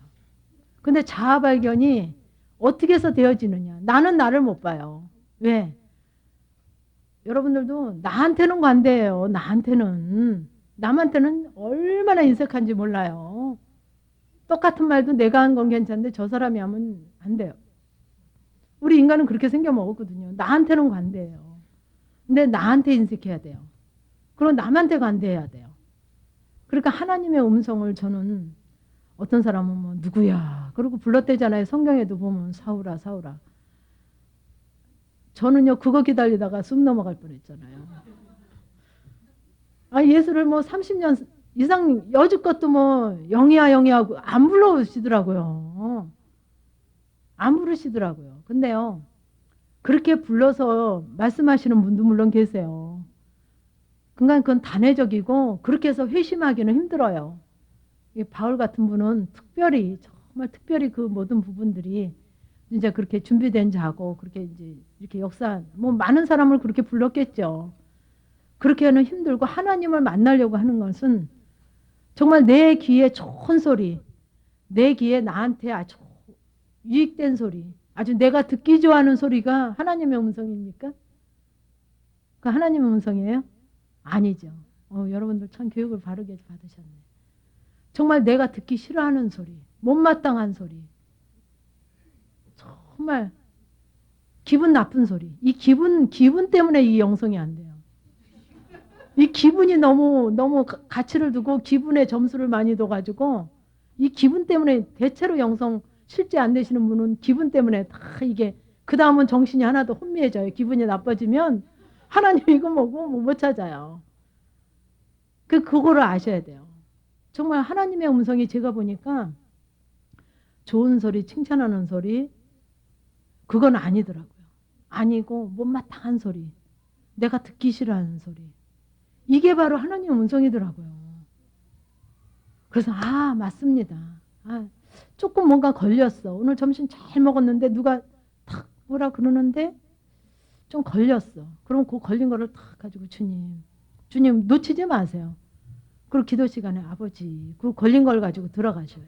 근데 자아 발견이 어떻게 해서 되어지느냐. 나는 나를 못 봐요. 왜? 여러분들도 나한테는 관대해요. 남한테는 얼마나 인색한지 몰라요. 똑같은 말도 내가 한 건 괜찮은데 저 사람이 하면 안 돼요. 우리 인간은 그렇게 생겨 먹었거든요. 나한테는 관대해요. 근데 나한테 인색해야 돼요. 그리고 남한테 관대해야 돼요. 그러니까 하나님의 음성을 저는 어떤 사람은 뭐 누구야 그러고 불렀대잖아요. 성경에도 보면 사울아. 저는요 그거 기다리다가 숨 넘어갈 뻔했잖아요. 아 예수를 뭐 30년 이상 여지껏도 뭐 영이야 하고 안 불러오시더라고요. 안 부르시더라고요. 근데요 그렇게 불러서 말씀하시는 분도 물론 계세요. 그건 단회적이고 그렇게 해서 회심하기는 힘들어요. 이 바울 같은 분은 정말 특별히 그 모든 부분들이 이제 그렇게 준비된 자고 그렇게 이제 이렇게 역사 뭐 많은 사람을 그렇게 불렀겠죠. 그렇게는 힘들고 하나님을 만나려고 하는 것은 정말 내 귀에 좋은 소리, 내 귀에 나한테 아주 유익된 소리, 아주 내가 듣기 좋아하는 소리가 하나님의 음성입니까? 그 하나님의 음성이에요? 아니죠. 여러분들 참 교육을 바르게 받으셨네. 정말 내가 듣기 싫어하는 소리, 못마땅한 소리, 정말 기분 나쁜 소리. 이 기분 때문에 이 영성이 안 돼요. 이 기분이 너무 가치를 두고 기분에 점수를 많이 둬가지고 이 기분 때문에 대체로 영성 실제 안 되시는 분은 기분 때문에 다 이게 그 다음은 정신이 하나도 혼미해져요. 기분이 나빠지면 하나님 이거 뭐고 못 찾아요. 그거를 아셔야 돼요. 정말 하나님의 음성이 제가 보니까 좋은 소리, 칭찬하는 소리, 그건 아니더라고요. 아니고 못마땅한 소리, 내가 듣기 싫어하는 소리. 이게 바로 하나님의 음성이더라고요. 그래서 맞습니다. 조금 뭔가 걸렸어. 오늘 점심 잘 먹었는데 누가 탁 뭐라 그러는데 좀 걸렸어. 그럼 그 걸린 거를 탁 가지고 주님 놓치지 마세요. 그리고 기도 시간에 아버지 그 걸린 걸 가지고 들어가셔요.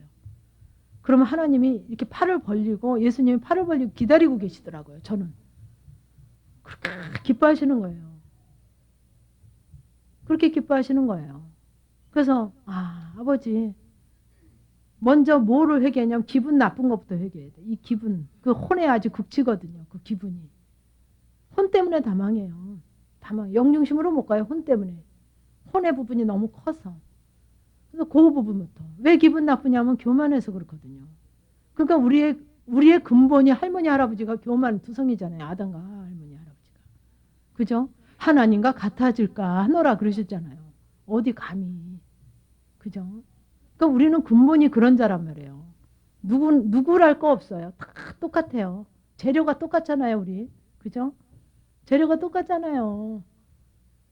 그러면 하나님이 이렇게 팔을 벌리고 예수님이 팔을 벌리고 기다리고 계시더라고요. 저는. 그렇게 기뻐하시는 거예요. 그렇게 기뻐하시는 거예요. 그래서 아버지 먼저 뭐를 회개하냐면 기분 나쁜 것부터 회개해야 돼. 이 기분, 그 혼에 아주 극치거든요. 그 기분이. 혼 때문에 다 망해요. 영중심으로 못 가요. 혼 때문에. 혼의 부분이 너무 커서. 그래서 그 부분부터. 왜 기분 나쁘냐면 교만해서 그렇거든요. 그러니까 우리의 근본이 할머니 할아버지가 교만 투성이잖아요. 아담과 할머니 할아버지가. 그죠? 하나님과 같아질까 하노라 그러셨잖아요. 어디 감히. 그죠? 그러니까 우리는 근본이 그런 자란 말이에요. 누구랄 거 없어요. 다 똑같아요. 재료가 똑같잖아요, 우리. 그죠? 재료가 똑같잖아요.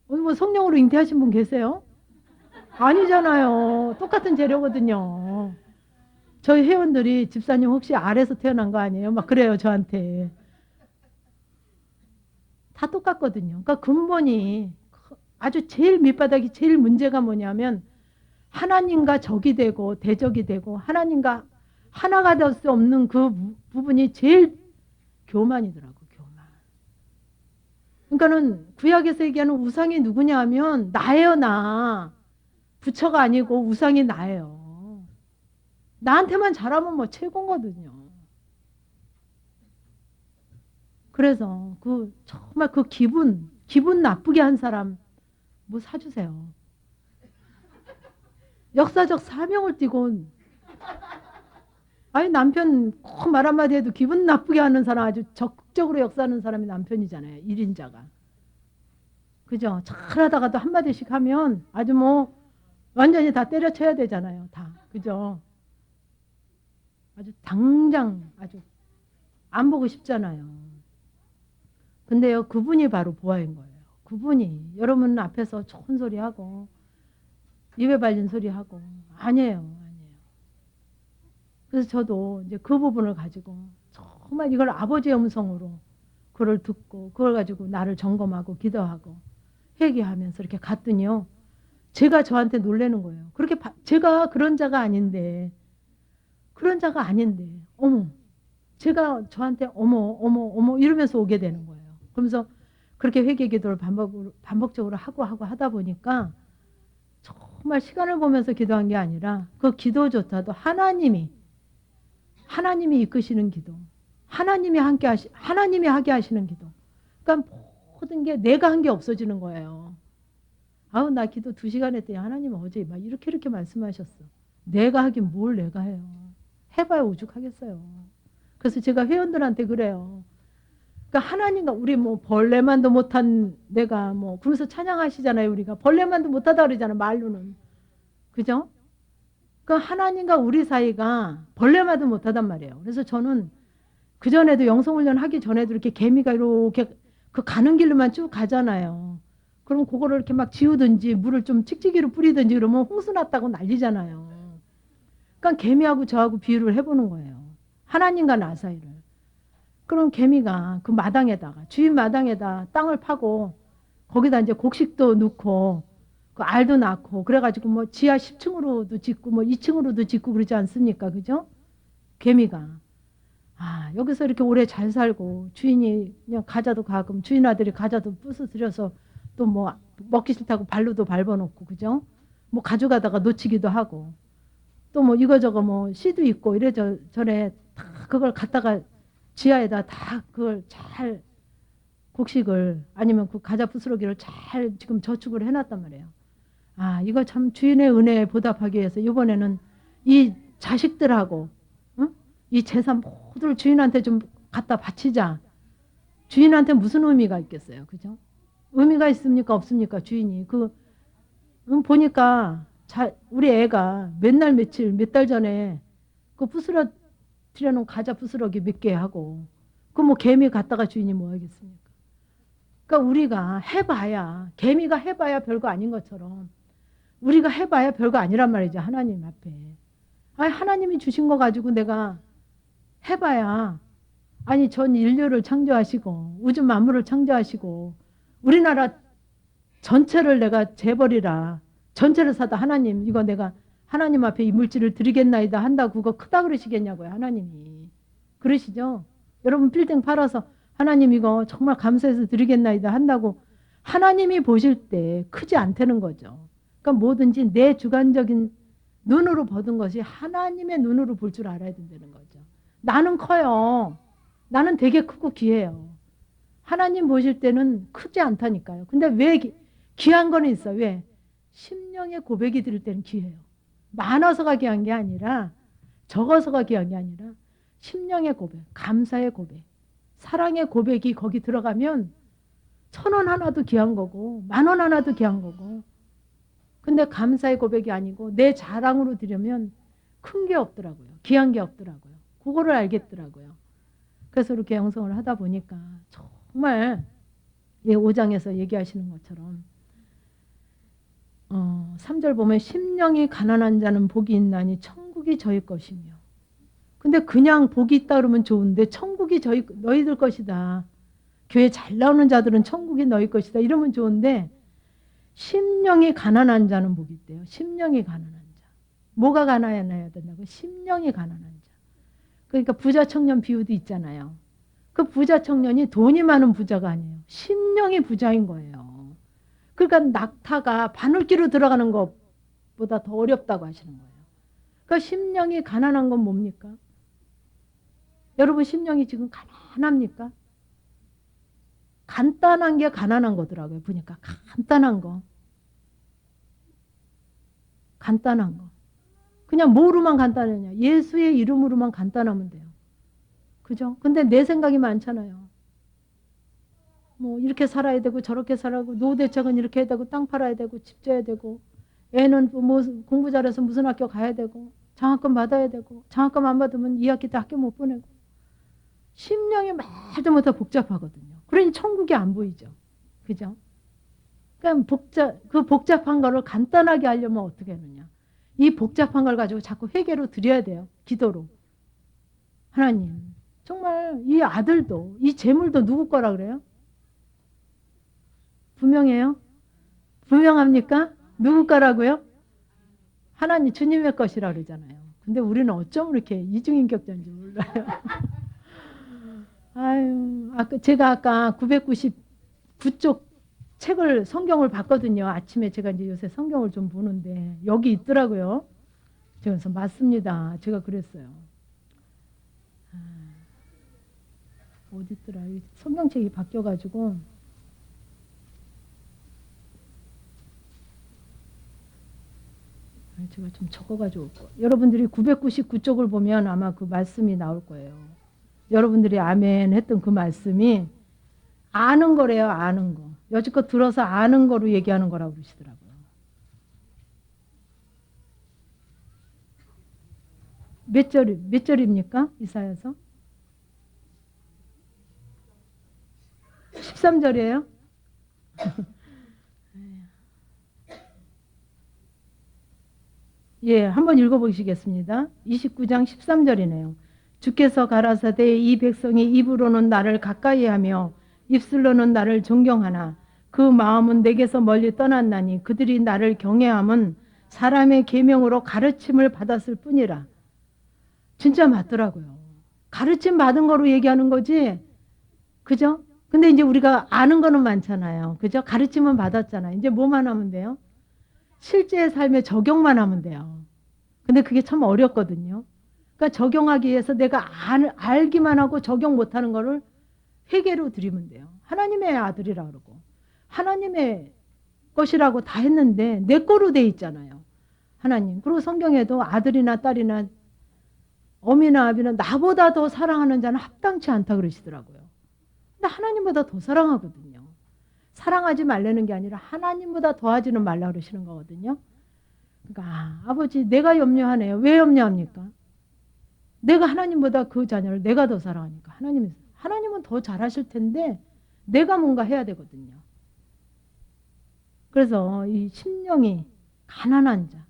뭐 성령으로 잉태하신 분 계세요? 아니잖아요. 똑같은 재료거든요. 저희 회원들이 집사님 혹시 아래서 태어난 거 아니에요? 막 그래요, 저한테. 다 똑같거든요. 그러니까 근본이 아주 제일 밑바닥이 제일 문제가 뭐냐면 하나님과 적이 되고 대적이 되고 하나님과 하나가 될 수 없는 그 부분이 제일 교만이더라고. 교만. 그러니까는 구약에서 얘기하는 우상이 누구냐 하면 나예요. 나. 부처가 아니고 우상이 나예요. 나한테만 잘하면 뭐 최고거든요. 그래서 정말 그 기분 나쁘게 한 사람 뭐 사주세요. 역사적 사명을 띠고, 아니, 남편 꼭 말 한마디 해도 기분 나쁘게 하는 사람, 아주 적극적으로 역사하는 사람이 남편이잖아요. 1인자가. 그죠? 잘하다가도 한마디씩 하면 아주 뭐 완전히 다 때려쳐야 되잖아요. 다. 그죠? 아주 당장 아주 안 보고 싶잖아요. 근데요, 그분이 바로 보아인 거예요. 그분이 여러분 앞에서 좋은 소리 하고 입에 발린 소리 하고 아니에요, 아니에요. 그래서 저도 이제 그 부분을 가지고 정말 이걸 아버지의 음성으로 그걸 듣고 그걸 가지고 나를 점검하고 기도하고 회개하면서 이렇게 갔더니요, 제가 저한테 놀라는 거예요. 그렇게 제가 그런 자가 아닌데, 그런 자가 아닌데, 어머, 제가 저한테 어머, 어머, 어머 이러면서 오게 되는 거예요. 그러면서 그렇게 회개 기도를 반복적으로 하고 하다 보니까 정말 시간을 보면서 기도한 게 아니라 그 기도조차도 하나님이 이끄시는 기도, 하나님이 하게 하시는 기도. 그러니까 모든 게 내가 한 게 없어지는 거예요. 아우, 나 기도 2시간 했더니 하나님은 어제 막 이렇게 말씀하셨어. 내가 하긴 뭘 내가 해요. 해봐야 오죽하겠어요. 그래서 제가 회원들한테 그래요. 그러니까 하나님과 우리 뭐 벌레만도 못한 내가 뭐 그러면서 찬양하시잖아요. 우리가 벌레만도 못하다 그러잖아요. 말로는. 그죠? 그러니까 하나님과 우리 사이가 벌레만도 못하단 말이에요. 그래서 저는 그전에도 영성훈련 하기 전에도 이렇게 개미가 이렇게 그 가는 길로만 쭉 가잖아요. 그럼 그거를 이렇게 막 지우든지 물을 좀 칙칙이로 뿌리든지 그러면 홍수 났다고 난리잖아요. 그러니까 개미하고 저하고 비유를 해보는 거예요. 하나님과 나 사이를. 그럼 개미가 그 마당에다가 주인 마당에다 땅을 파고 거기다 이제 곡식도 넣고 그 알도 낳고 그래가지고 뭐 지하 10층으로도 짓고 뭐 2층으로도 짓고 그러지 않습니까? 그죠? 개미가. 아, 여기서 이렇게 오래 잘 살고 주인이 그냥 가자도 가끔 주인 아들이 가자도 부숴들여서 또 뭐 먹기 싫다고 발로도 밟아놓고 그죠? 뭐 가져가다가 놓치기도 하고 또 뭐 이거저거 뭐 씨도 있고 이래저래 다 그걸 갖다가 지하에다 다 그걸 잘 곡식을 아니면 그 과자 부스러기를 잘 지금 저축을 해놨단 말이에요. 아, 이거 참 주인의 은혜에 보답하기 위해서 이번에는 이 자식들하고 응? 이 재산 모두를 주인한테 좀 갖다 바치자. 주인한테 무슨 의미가 있겠어요, 그죠? 의미가 있습니까, 없습니까, 주인이? 보니까 우리 애가 맨날 며칠 몇 달 전에 그 부스러뜨려놓은 과자 부스러기 몇 개 하고 그 뭐 개미 갖다가 주인이 뭐 하겠습니까? 그러니까 우리가 해봐야 개미가 해봐야 별거 아닌 것처럼 우리가 해봐야 별거 아니란 말이죠. 하나님 앞에. 아니, 하나님이 주신 거 가지고 내가 해봐야 아니 전 인류를 창조하시고 우주 만물을 창조하시고 우리나라 전체를 내가 재벌이라 전체를 사다 하나님 이거 내가 하나님 앞에 이 물질을 드리겠나이다 한다고 그거 크다 그러시겠냐고요. 하나님이. 그러시죠? 여러분 빌딩 팔아서 하나님 이거 정말 감사해서 드리겠나이다 한다고 하나님이 보실 때 크지 않다는 거죠. 그러니까 뭐든지 내 주관적인 눈으로 보던 것이 하나님의 눈으로 볼 줄 알아야 된다는 거죠. 나는 커요. 나는 되게 크고 귀해요. 하나님 보실 때는 크지 않다니까요. 근데 왜 귀한 거는 있어. 왜? 심령의 고백이 들을 때는 귀해요. 많아서가 귀한 게 아니라 적어서가 귀한 게 아니라 심령의 고백, 감사의 고백, 사랑의 고백이 거기 들어가면 1,000원 하나도 귀한 거고 10,000원 하나도 귀한 거고 근데 감사의 고백이 아니고 내 자랑으로 드리면 큰 게 없더라고요. 귀한 게 없더라고요. 그거를 알겠더라고요. 그래서 이렇게 영성을 하다 보니까 정말 5장에서 얘기하시는 것처럼 3절 보면 심령이 가난한 자는 복이 있나니 천국이 저희 것이며 근데 그냥 복이 있다 그러면 좋은데 천국이 너희들 것이다. 교회 잘 나오는 자들은 천국이 너희 것이다. 이러면 좋은데 심령이 가난한 자는 복이 있대요. 심령이 가난한 자. 뭐가 가난해야 된다고? 심령이 가난한 자. 그러니까 부자 청년 비유도 있잖아요. 그 부자 청년이 돈이 많은 부자가 아니에요. 심령이 부자인 거예요. 그러니까 낙타가 바늘기로 들어가는 것보다 더 어렵다고 하시는 거예요. 그러니까 심령이 가난한 건 뭡니까? 여러분 심령이 지금 가난합니까? 간단한 게 가난한 거더라고요. 보니까 간단한 거. 간단한 거. 그냥 뭐로만 간단하냐. 예수의 이름으로만 간단하면 돼요. 그죠? 근데 내 생각이 많잖아요. 뭐 이렇게 살아야 되고 저렇게 살아야 되고 노후대책은 이렇게 해야 되고 땅 팔아야 되고 집 져야 되고 애는 뭐 공부 잘해서 무슨 학교 가야 되고 장학금 받아야 되고 장학금 안 받으면 2학기 때 학교 못 보내고 심령이 말도 못해 복잡하거든요. 그러니 천국이 안 보이죠. 그죠? 그러니까 그 복잡한 거를 간단하게 하려면 어떻게 하느냐. 이 복잡한 걸 가지고 자꾸 회개로 드려야 돼요. 기도로. 하나님, 정말 이 아들도, 이 재물도 누구 거라 그래요? 분명해요? 분명합니까? 누구 거라고요? 하나님, 주님의 것이라 그러잖아요. 근데 우리는 어쩜 이렇게 이중인격자인지 몰라요. 아유, 제가 아까 999쪽 책을, 성경을 봤거든요. 아침에 제가 이제 요새 성경을 좀 보는데, 여기 있더라고요. 그래서 맞습니다. 제가 그랬어요. 어디 있더라. 성경책이 바뀌어가지고. 제가 좀 적어가지고. 여러분들이 999쪽을 보면 아마 그 말씀이 나올 거예요. 여러분들이 아멘 했던 그 말씀이 아는 거래요. 아는 거. 여지껏 들어서 아는 거로 얘기하는 거라고 그러시더라고요. 몇 절입니까? 이사야서? 13절이에요? 예, 한번 읽어보시겠습니다. 29장 13절이네요. 주께서 가라사대 이 백성이 입으로는 나를 가까이 하며 입술로는 나를 존경하나 그 마음은 내게서 멀리 떠났나니 그들이 나를 경외함은 사람의 계명으로 가르침을 받았을 뿐이라. 진짜 맞더라고요. 가르침 받은 거로 얘기하는 거지. 그죠? 근데 이제 우리가 아는 거는 많잖아요. 그죠? 가르침은 받았잖아요. 이제 뭐만 하면 돼요? 실제 삶에 적용만 하면 돼요. 근데 그게 참 어렵거든요. 그러니까 적용하기 위해서 내가 알기만 하고 적용 못하는 거를 회개로 드리면 돼요. 하나님의 아들이라 그러고 하나님의 것이라고 다 했는데 내 거로 돼 있잖아요. 하나님. 그리고 성경에도 아들이나 딸이나 어미나 아비는 나보다 더 사랑하는 자는 합당치 않다 그러시더라고요. 근데 하나님보다 더 사랑하거든요. 사랑하지 말라는 게 아니라 하나님보다 더하지는 말라 그러시는 거거든요. 그러니까 아버지 내가 염려하네요. 왜 염려합니까? 내가 하나님보다 그 자녀를 내가 더 사랑하니까. 하나님은 더 잘하실 텐데 내가 뭔가 해야 되거든요. 그래서 이 심령이 가난한 자,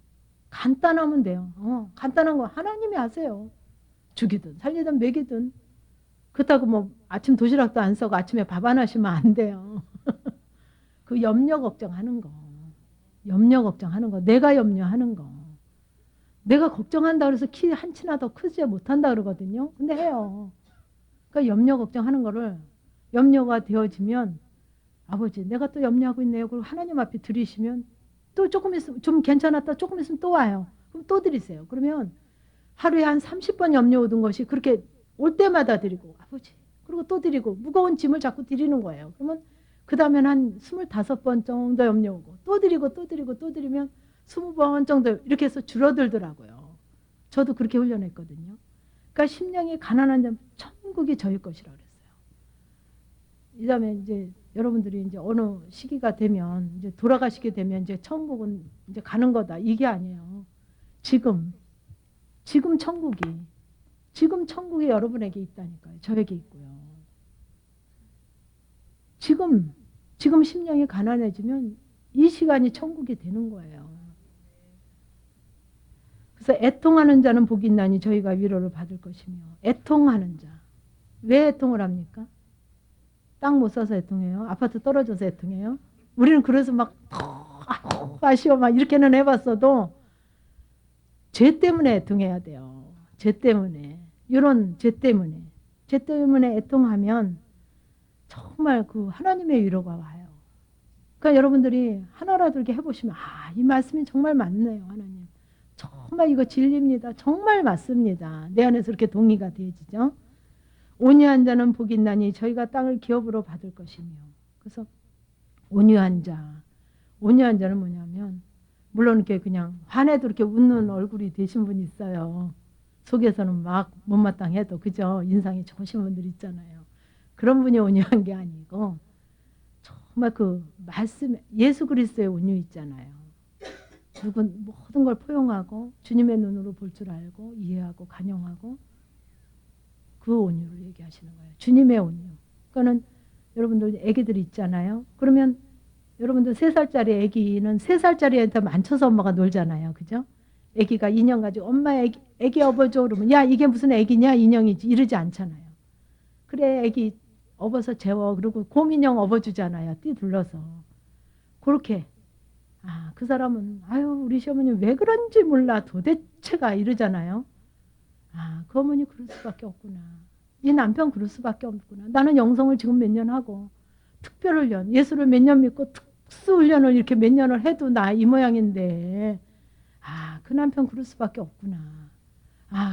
간단하면 돼요. 간단한 거 하나님이 아세요. 죽이든 살리든 먹이든. 그렇다고 뭐 아침 도시락도 안 싸고 아침에 밥 안 하시면 안 돼요. 그 염려 걱정하는 거. 염려 걱정하는 거. 내가 염려하는 거. 내가 걱정한다 그래서 키 한 치나 더 크지 못한다 그러거든요. 근데 해요. 그러니까 염려 걱정하는 거를 염려가 되어지면 아버지 내가 또 염려하고 있네요. 그리고 하나님 앞에 드리시면 또 조금 있으면 좀 괜찮았다 조금 있으면 또 와요. 그럼 또 드리세요. 그러면 하루에 한 30번 염려 오던 것이 그렇게 올 때마다 드리고 아버지 그리고 또 드리고 무거운 짐을 자꾸 드리는 거예요. 그러면 그 다음엔 한 25번 정도 염려 오고 또 드리고 또 드리고 또 드리면 20번 정도 이렇게 해서 줄어들더라고요. 저도 그렇게 훈련했거든요. 그러니까 심령이 가난한 자는 천국이 저희 것이라 그랬어요. 이 다음에 이제 여러분들이 이제 어느 시기가 되면 이제 돌아가시게 되면 이제 천국은 이제 가는 거다 이게 아니에요. 지금 천국이 여러분에게 있다니까요. 저에게 있고요. 지금 심령이 가난해지면 이 시간이 천국이 되는 거예요. 그래서 애통하는 자는 복이 있나니 저희가 위로를 받을 것이며 애통하는 자. 왜 애통을 합니까? 땅 못 사서 애통해요? 아파트 떨어져서 애통해요? 우리는 그래서 막 아쉬워 막 이렇게는 해봤어도 죄 때문에 애통해야 돼요. 죄 때문에. 이런 죄 때문에 애통하면 정말 그 하나님의 위로가 와요. 그러니까 여러분들이 하나라도 이렇게 해보시면 이 말씀이 정말 맞네요. 하나님. 정말 이거 진리입니다. 정말 맞습니다. 내 안에서 이렇게 동의가 되어지죠. 온유한 자는 복이 있나니 저희가 땅을 기업으로 받을 것이며. 그래서 온유한 자. 온유한 자는 뭐냐면 물론 이렇게 그냥 화내도 이렇게 웃는 얼굴이 되신 분이 있어요. 속에서는 막 못마땅해도 그죠? 인상이 좋으신 분들 있잖아요. 그런 분이 온유한 게 아니고 정말 그 말씀 예수 그리스도의 온유 있잖아요. 누군 모든 걸 포용하고 주님의 눈으로 볼 줄 알고 이해하고 간용하고 그 온유를 얘기하시는 거예요. 주님의 온유. 그러니까는 여러분들 애기들이 있잖아요. 그러면 여러분들 3살짜리 애기는 3살짜리한테 만져서 엄마가 놀잖아요. 그죠? 애기가 인형 가지고 엄마 애기 업어줘 그러면 야 이게 무슨 애기냐 인형이지 이러지 않잖아요. 그래 애기 업어서 재워 그리고 곰인형 업어주잖아요. 띠 둘러서. 그렇게 그 사람은 아유 우리 시어머니 왜 그런지 몰라 도대체가 이러잖아요. 그 어머니 그럴 수밖에 없구나. 이 남편 그럴 수밖에 없구나. 나는 영성을 지금 몇 년 하고 특별훈련 예수를 몇 년 믿고 특수훈련을 이렇게 몇 년을 해도 나 이 모양인데 그 남편 그럴 수밖에 없구나.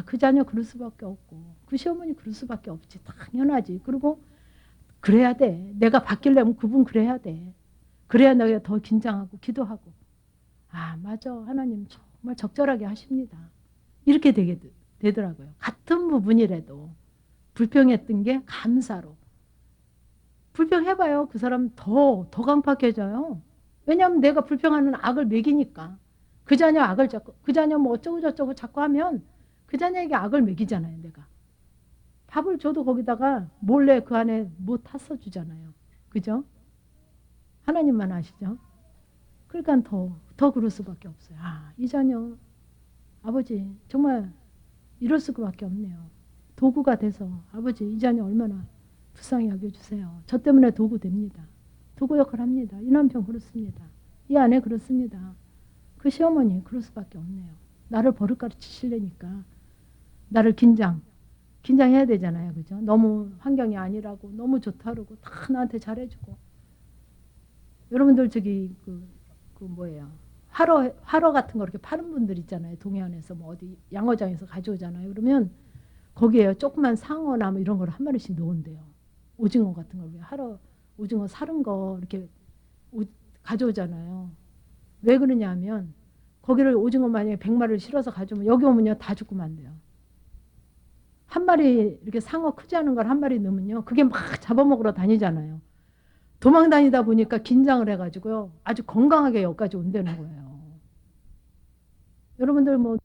그 자녀 그럴 수밖에 없고 그 시어머니 그럴 수밖에 없지. 당연하지. 그리고 그래야 돼. 내가 바뀌려면 그분 그래야 돼. 그래야 내가 더 긴장하고 기도하고 맞아. 하나님 정말 적절하게 하십니다. 이렇게 되더라고요. 같은 부분이라도 불평했던 게 감사로. 불평해봐요. 그 사람 더 강팍해져요. 왜냐하면 내가 불평하는 악을 먹이니까. 그 자녀 악을 자꾸, 그 자녀 뭐 어쩌고 저쩌고 자꾸 하면 그 자녀에게 악을 먹이잖아요. 내가. 밥을 줘도 거기다가 몰래 그 안에 뭐 탔어 주잖아요. 그죠? 하나님만 아시죠? 그러니까 더 그럴 수밖에 없어요. 이 자녀, 아버지, 정말 이럴 수밖에 없네요. 도구가 돼서, 아버지, 이 자녀 얼마나 불쌍히 여겨주세요. 저 때문에 도구 됩니다. 도구 역할 합니다. 이 남편 그렇습니다. 이 아내 그렇습니다. 그 시어머니 그럴 수밖에 없네요. 나를 버릇가르 치시려니까. 나를 긴장해야 되잖아요. 그죠? 너무 환경이 아니라고, 너무 좋다 그러고, 다 나한테 잘해주고. 여러분들 저기 뭐예요? 화로 같은 거 이렇게 파는 분들 있잖아요. 동해안에서 뭐 어디 양어장에서 가져오잖아요. 그러면 거기에 조그만 상어나 뭐 이런 걸 한 마리씩 넣은대요. 오징어 같은 걸 오징어 사른 거 이렇게 가져오잖아요. 왜 그러냐면 거기를 오징어 만약에 100마리를 실어서 가져오면 여기 오면요 다 죽고 만대요. 한 마리 이렇게 상어 크지 않은 걸 한 마리 넣으면요 그게 막 잡아먹으러 다니잖아요. 도망 다니다 보니까 긴장을 해가지고요 아주 건강하게 여기까지 온다는 거예요. 여러분들 뭐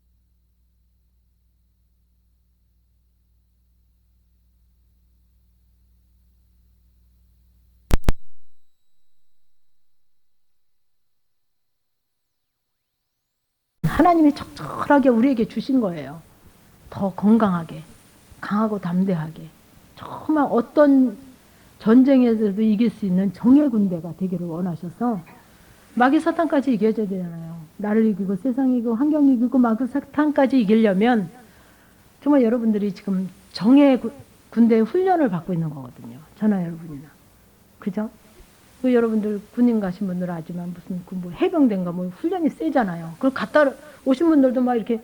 하나님이 적절하게 우리에게 주신 거예요. 더 건강하게, 강하고 담대하게. 정말 어떤 전쟁에서도 이길 수 있는 정예 군대가 되기를 원하셔서 마귀 사탄까지 이겨줘야 되잖아요. 나를 이기고 세상 이기고 환경 이기고 마귀 사탄까지 이기려면 정말 여러분들이 지금 정예 군대의 훈련을 받고 있는 거거든요. 저나 여러분이나. 그죠? 그 여러분들 군인 가신 분들 알지만 무슨 뭐 해병대인가 뭐 훈련이 세잖아요. 그걸 갔다 오신 분들도 막 이렇게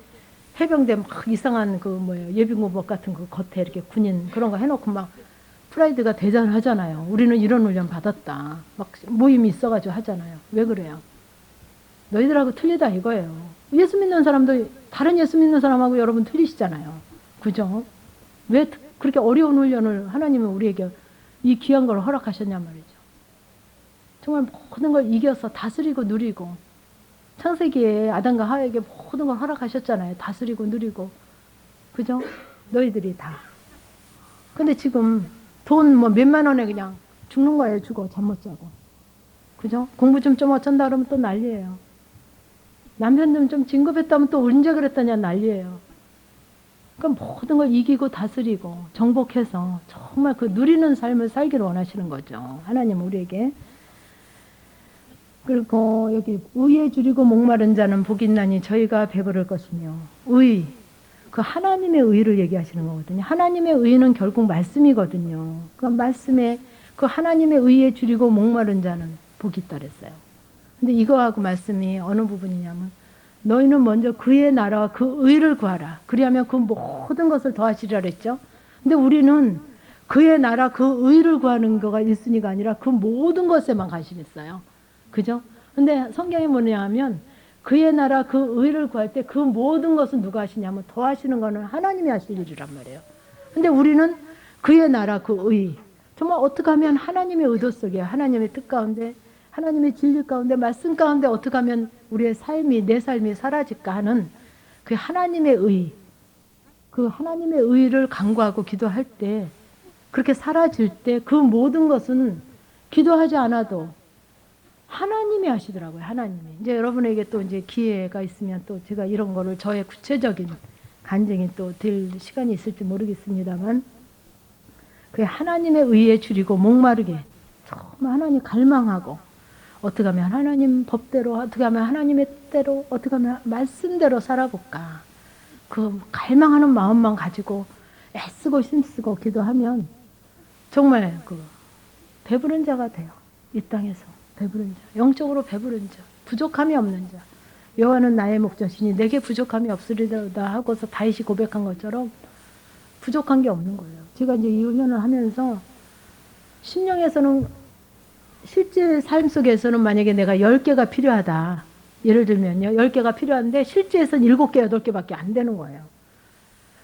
해병대 막 이상한 그 뭐예요 예비군복 같은 그 겉에 이렇게 군인 그런 거 해놓고 막 프라이드가 대단하잖아요. 우리는 이런 훈련 받았다. 막 모임이 있어가지고 하잖아요. 왜 그래요? 너희들하고 틀리다 이거예요. 예수 믿는 사람도 다른 예수 믿는 사람하고 여러분 틀리시잖아요. 그죠? 왜 그렇게 어려운 훈련을 하나님은 우리에게 이 귀한 걸 허락하셨냐 말이죠. 정말 모든 걸 이겨서 다스리고 누리고 창세기에 아담과 하와에게 모든 걸 허락하셨잖아요. 다스리고 누리고. 그죠? 너희들이 다. 근데 지금 돈 뭐 몇만 원에 그냥 죽는 거예요. 죽어. 잠 못 자고. 그죠? 공부 좀 어쩐다 그러면 또 난리예요. 남편 좀 진급했다면 또 언제 그랬다냐 난리예요. 그러니까 모든 걸 이기고 다스리고 정복해서 정말 그 누리는 삶을 살기를 원하시는 거죠. 하나님 우리에게. 그리고 여기 의에 줄이고 목마른 자는 복이 있나니 저희가 배부를 것이며 의, 그 하나님의 의를 얘기하시는 거거든요. 하나님의 의는 결국 말씀이거든요. 그 말씀에 그 하나님의 의에 줄이고 목마른 자는 복이 있다 그랬어요. 근데 이거하고 말씀이 어느 부분이냐면 너희는 먼저 그의 나라와 그 의를 구하라. 그리하면 그 모든 것을 더하시리라 그랬죠. 근데 우리는 그의 나라 그 의를 구하는 거가 1순위가 아니라 그 모든 것에만 관심이 있어요. 그죠? 근데 성경이 뭐냐 하면 그의 나라 그 의를 구할 때 그 모든 것은 누가 하시냐면 더하시는 거는 하나님이 하실 일이란 말이에요. 근데 우리는 그의 나라 그 의, 정말 어떻게 하면 하나님의 의도 속에 하나님의 뜻 가운데 하나님의 진리 가운데 말씀 가운데 어떻게 하면 우리의 삶이 내 삶이 사라질까 하는 그 하나님의 의, 그 하나님의 의를 간구하고 기도할 때 그렇게 사라질 때 그 모든 것은 기도하지 않아도 하나님이 하시더라고요. 하나님이. 이제 여러분에게 또 이제 기회가 있으면 또 제가 이런 거를 저의 구체적인 간증이 또 될 시간이 있을지 모르겠습니다만 그 하나님의 의에 줄이고 목마르게 정말 하나님 갈망하고 어떻게 하면 하나님 법대로 어떻게 하면 하나님의 뜻대로 어떻게 하면 말씀대로 살아볼까 그 갈망하는 마음만 가지고 애쓰고 힘쓰고 기도하면 정말 그 배부른 자가 돼요. 이 땅에서 배부른 자, 영적으로 배부른 자, 부족함이 없는 자. 여호와는 나의 목자시니 내게 부족함이 없으리로다 하고서 다윗이 고백한 것처럼 부족한 게 없는 거예요. 제가 이제 이 훈련을 하면서 심령에서는 실제 삶 속에서는 만약에 내가 10개가 필요하다. 예를 들면요. 10개가 필요한데 실제에서는 7개, 8개밖에 안 되는 거예요.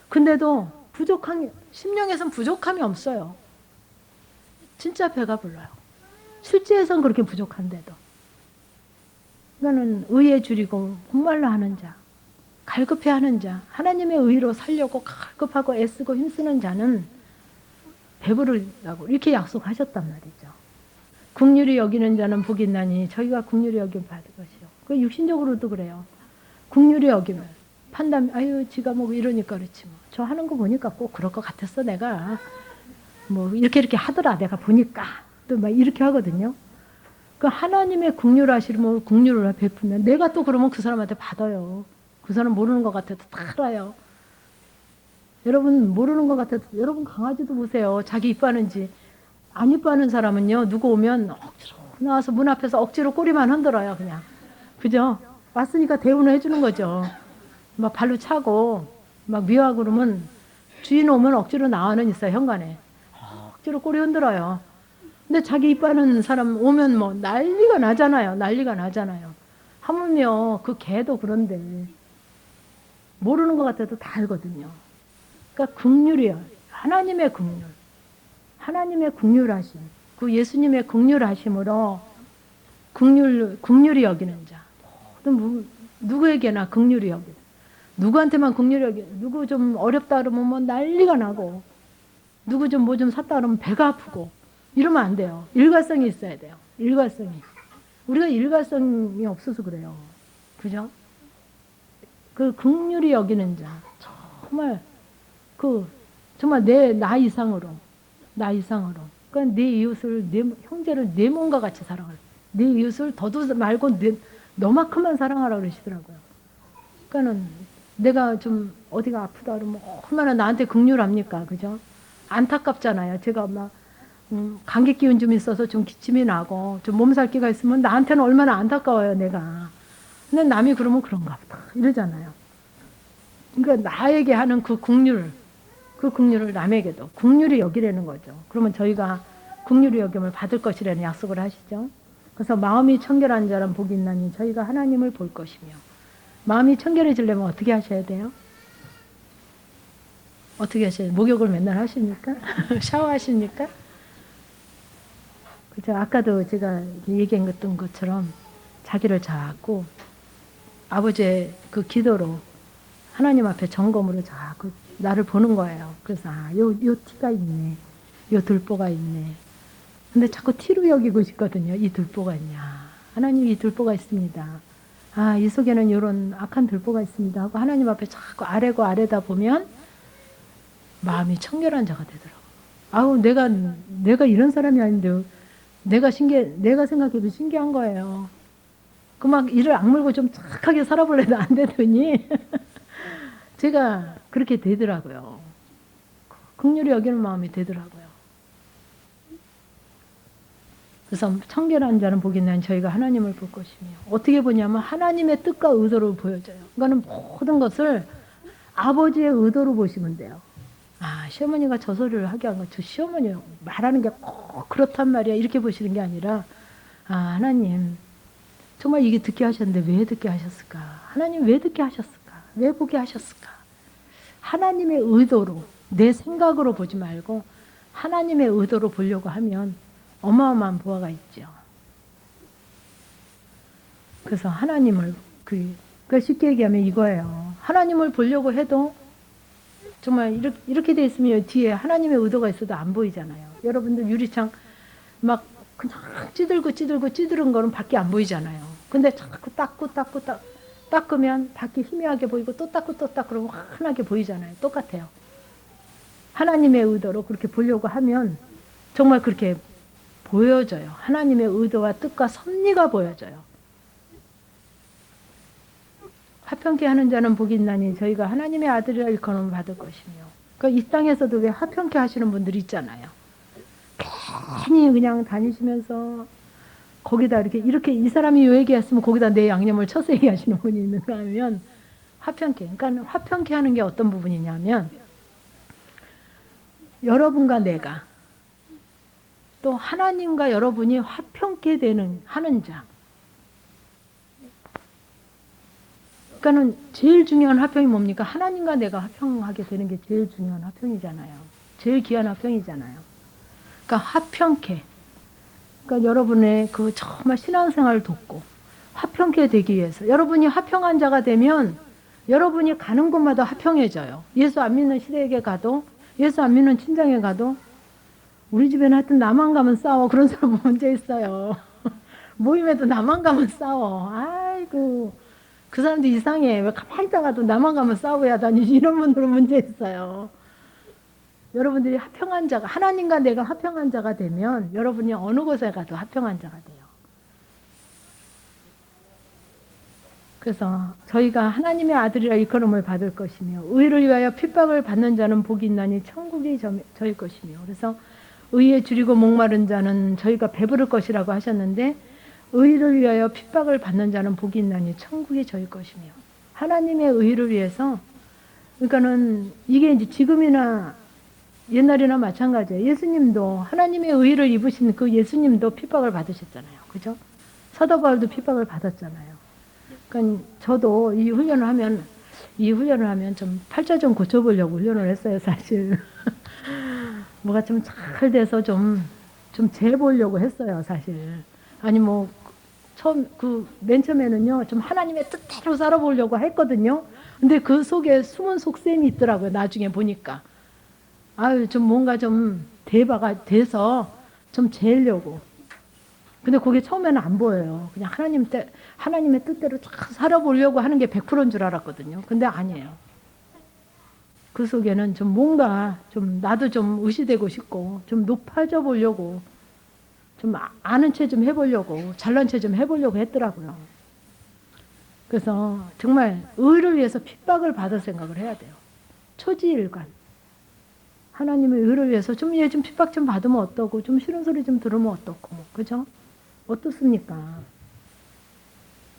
근데도 심령에서는 부족함이 없어요. 진짜 배가 불러요. 실제에서는 그렇게 부족한데도. 이거는 의에 줄이고 목말라 하는 자, 갈급해 하는 자, 하나님의 의로 살려고 갈급하고 애쓰고 힘쓰는 자는 배부르다고 이렇게 약속하셨단 말이죠. 긍휼히 여기는 자는 복이 있나니 저희가 긍휼히 여김 받을 것이요. 그 육신적으로도 그래요. 긍휼히 여기면 판단, 아유 지가 뭐 이러니까 그렇지 뭐. 저 하는 거 보니까 꼭 그럴 것 같았어 내가. 뭐 이렇게 하더라 내가 보니까. 또 막 이렇게 하거든요. 그 하나님의 긍휼하시면 긍휼을 베푸면 내가 또 그러면 그 사람한테 받아요. 그 사람 모르는 것 같아도 다 알아요. 여러분 모르는 것 같아도 여러분 강아지도 보세요. 자기 이뻐하는지 안 이뻐하는 사람은요. 누구 오면 억지로 나와서 문 앞에서 억지로 꼬리만 흔들어요. 그냥. 그죠? 왔으니까 대우는 해주는 거죠. 막 발로 차고 막 미워하고 그러면 주인 오면 억지로 나와는 있어요. 현관에. 억지로 꼬리 흔들어요. 근데 자기 이뻐하는 사람 오면 뭐 난리가 나잖아요. 난리가 나잖아요. 하물며 그 개도 그런데 모르는 것 같아도 다 알거든요. 그러니까 긍휼이요. 하나님의 긍휼. 하나님의 긍휼하심. 그 예수님의 긍휼하심으로 긍휼히 여기는 자. 누구에게나 긍휼히 여기는. 누구한테만 긍휼히 여기는. 누구 좀 어렵다 그러면 뭐 난리가 나고 누구 좀 뭐 좀 샀다 그러면 배가 아프고 이러면 안 돼요. 일관성이 있어야 돼요. 일관성이. 우리가 일관성이 없어서 그래요. 그죠? 그 긍휼히 여기는 자. 정말 나 이상으로. 그러니까 내 이웃을, 내 형제를 내 몸과 같이 사랑하라. 내 이웃을 더도 말고 너만큼만 사랑하라 그러시더라고요. 그러니까는 내가 좀 어디가 아프다 그러면 얼마나 나한테 긍휼합니까? 그죠? 안타깝잖아요. 제가 막 감기 기운 좀 있어서 좀 기침이 나고 좀 몸살기가 있으면 나한테는 얼마나 안타까워요, 내가. 근데 남이 그러면 그런가 보다 이러잖아요. 그러니까 나에게 하는 그 긍휼을 남에게도 긍휼히 여기라는 거죠. 그러면 저희가 긍휼히 여김을 받을 것이라는 약속을 하시죠. 그래서 마음이 청결한 자는 복이 있나니 저희가 하나님을 볼 것이며 마음이 청결해지려면 어떻게 하셔야 돼요? 어떻게 하셔야 돼요? 목욕을 맨날 하십니까? 샤워하십니까? 그죠? 아까도 제가 얘기했던 것처럼 자기를 자꾸 아버지의 그 기도로 하나님 앞에 점검으로 자꾸 나를 보는 거예요. 그래서 요 티가 있네. 요 들보가 있네. 근데 자꾸 티로 여기고 싶거든요. 이 들보가 있냐. 하나님 이 들보가 있습니다. 이 속에는 이런 악한 들보가 있습니다. 하고 하나님 앞에 자꾸 아래다 보면 마음이 청결한 자가 되더라고요. 내가 이런 사람이 아닌데 내가 생각해도 신기한 거예요. 그 막 이를 악물고 좀 착하게 살아보려도 안 되더니 제가 그렇게 되더라고요. 긍휼히 여기는 마음이 되더라고요. 그래서 청결한 자는 복이 있나니 저희가 하나님을 볼 것이며, 어떻게 보냐면 하나님의 뜻과 의도를 보여줘요. 그러니까는 모든 것을 아버지의 의도로 보시면 돼요. 아, 시어머니가 저 소리를 하게 한 거, 저 시어머니 말하는 게 꼭 그렇단 말이야, 이렇게 보시는 게 아니라, 아, 하나님 정말 이게 듣게 하셨는데 왜 듣게 하셨을까? 하나님 왜 듣게 하셨을까? 왜 보게 하셨을까? 하나님의 의도로, 내 생각으로 보지 말고 하나님의 의도로 보려고 하면 어마어마한 보화가 있죠. 그래서 하나님을, 그러니까 쉽게 얘기하면 이거예요. 하나님을 보려고 해도 정말 이렇게 돼 있으면 뒤에 하나님의 의도가 있어도 안 보이잖아요. 여러분들 유리창 막 그냥 찌들은 거는 밖에 안 보이잖아요. 근데 자꾸 닦으면 밖이 희미하게 보이고 또 닦으면 환하게 보이잖아요. 똑같아요. 하나님의 의도로 그렇게 보려고 하면 정말 그렇게 보여져요. 하나님의 의도와 뜻과 섭리가 보여져요. 화평케 하는 자는 복이 있나니 저희가 하나님의 아들이라 일컬음을 받을 것이며. 그러니까 이 땅에서도 왜 화평케 하시는 분들 있잖아요. 괜히 그냥 다니시면서 거기다 이렇게 이 사람이 요 얘기했으면 거기다 내 양념을 쳐서 얘기하시는 분이 있는가 하면 화평케. 그러니까 화평케 하는 게 어떤 부분이냐면 여러분과 내가 또 하나님과 여러분이 화평케 하는 자. 그러니까는 제일 중요한 화평이 뭡니까? 하나님과 내가 화평하게 되는 게 제일 중요한 화평이잖아요. 제일 귀한 화평이잖아요. 그러니까 화평케. 그러니까 여러분의 그 정말 신앙생활을 돕고 화평케 되기 위해서 여러분이 화평한 자가 되면 여러분이 가는 곳마다 화평해져요. 예수 안 믿는 시대에 가도, 예수 안 믿는 친정에 가도 우리 집에는 하여튼 나만 가면 싸워. 그런 사람 문제 있어요. 모임에도 나만 가면 싸워. 아이고 그 사람도 이상해. 왜 가만히 있다가도 나만 가면 싸워야 다니지. 이런 분들은 문제 있어요. 여러분들이 화평한 자가, 하나님과 내가 화평한 자가 되면 여러분이 어느 곳에 가도 화평한 자가 돼요. 그래서 저희가 하나님의 아들이라 일컬음을 받을 것이며 의를 위하여 핍박을 받는 자는 복이 있나니 천국이 저희 것이며. 그래서 의에 줄이고 목마른 자는 저희가 배부를 것이라고 하셨는데 의를 위하여 핍박을 받는 자는 복이 있나니 천국이 저희 것이며. 하나님의 의를 위해서, 그러니까는 이게 이제 지금이나 옛날이나 마찬가지예요. 예수님도 하나님의 의를 입으신 그 예수님도 핍박을 받으셨잖아요. 그죠? 사도 바울도 핍박을 받았잖아요. 그러니까 저도 이 훈련을 하면 좀 팔자 좀 고쳐보려고 훈련을 했어요, 사실. 뭐가 좀 잘 돼서 좀 재보려고 했어요, 사실. 아니, 맨 처음에는요, 좀 하나님의 뜻대로 살아보려고 했거든요. 근데 그 속에 숨은 속셈이 있더라고요, 나중에 보니까. 아유, 좀 뭔가 좀 대바가 돼서 좀 재려고. 근데 그게 처음에는 안 보여요. 그냥 하나님의 뜻대로 쫙 살아보려고 하는 게 100%인 줄 알았거든요. 근데 아니에요. 그 속에는 좀 뭔가 좀 나도 좀 의시되고 싶고 좀 높아져 보려고 좀 아는 체 좀 해보려고 잘난 체 좀 해보려고 했더라고요. 그래서 정말 의를 위해서 핍박을 받을 생각을 해야 돼요. 초지일관. 하나님의 의를 위해서 얘 좀 핍박 좀 받으면 어떠고 좀 싫은 소리 좀 들으면 어떻고 그죠? 어떻습니까?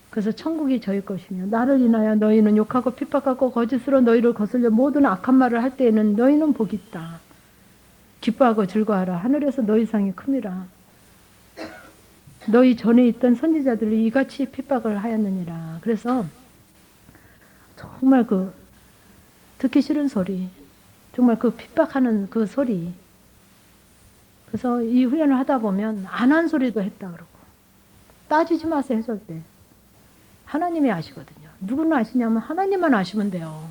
그래서 천국이 저희 것이며 나를 인하여 너희는 욕하고 핍박하고 거짓으로 너희를 거슬려 모든 악한 말을 할 때에는 너희는 복이 있다. 기뻐하고 즐거워하라. 하늘에서 너희 상이 큼이라. 너희 전에 있던 선지자들이 이같이 핍박을 하였느니라. 그래서 정말 듣기 싫은 소리, 정말 핍박하는 그 소리. 그래서 이 훈련을 하다 보면 안 한 소리도 했다 그러고 따지지 마세요 해줄 때 하나님이 아시거든요. 누구는 아시냐면 하나님만 아시면 돼요.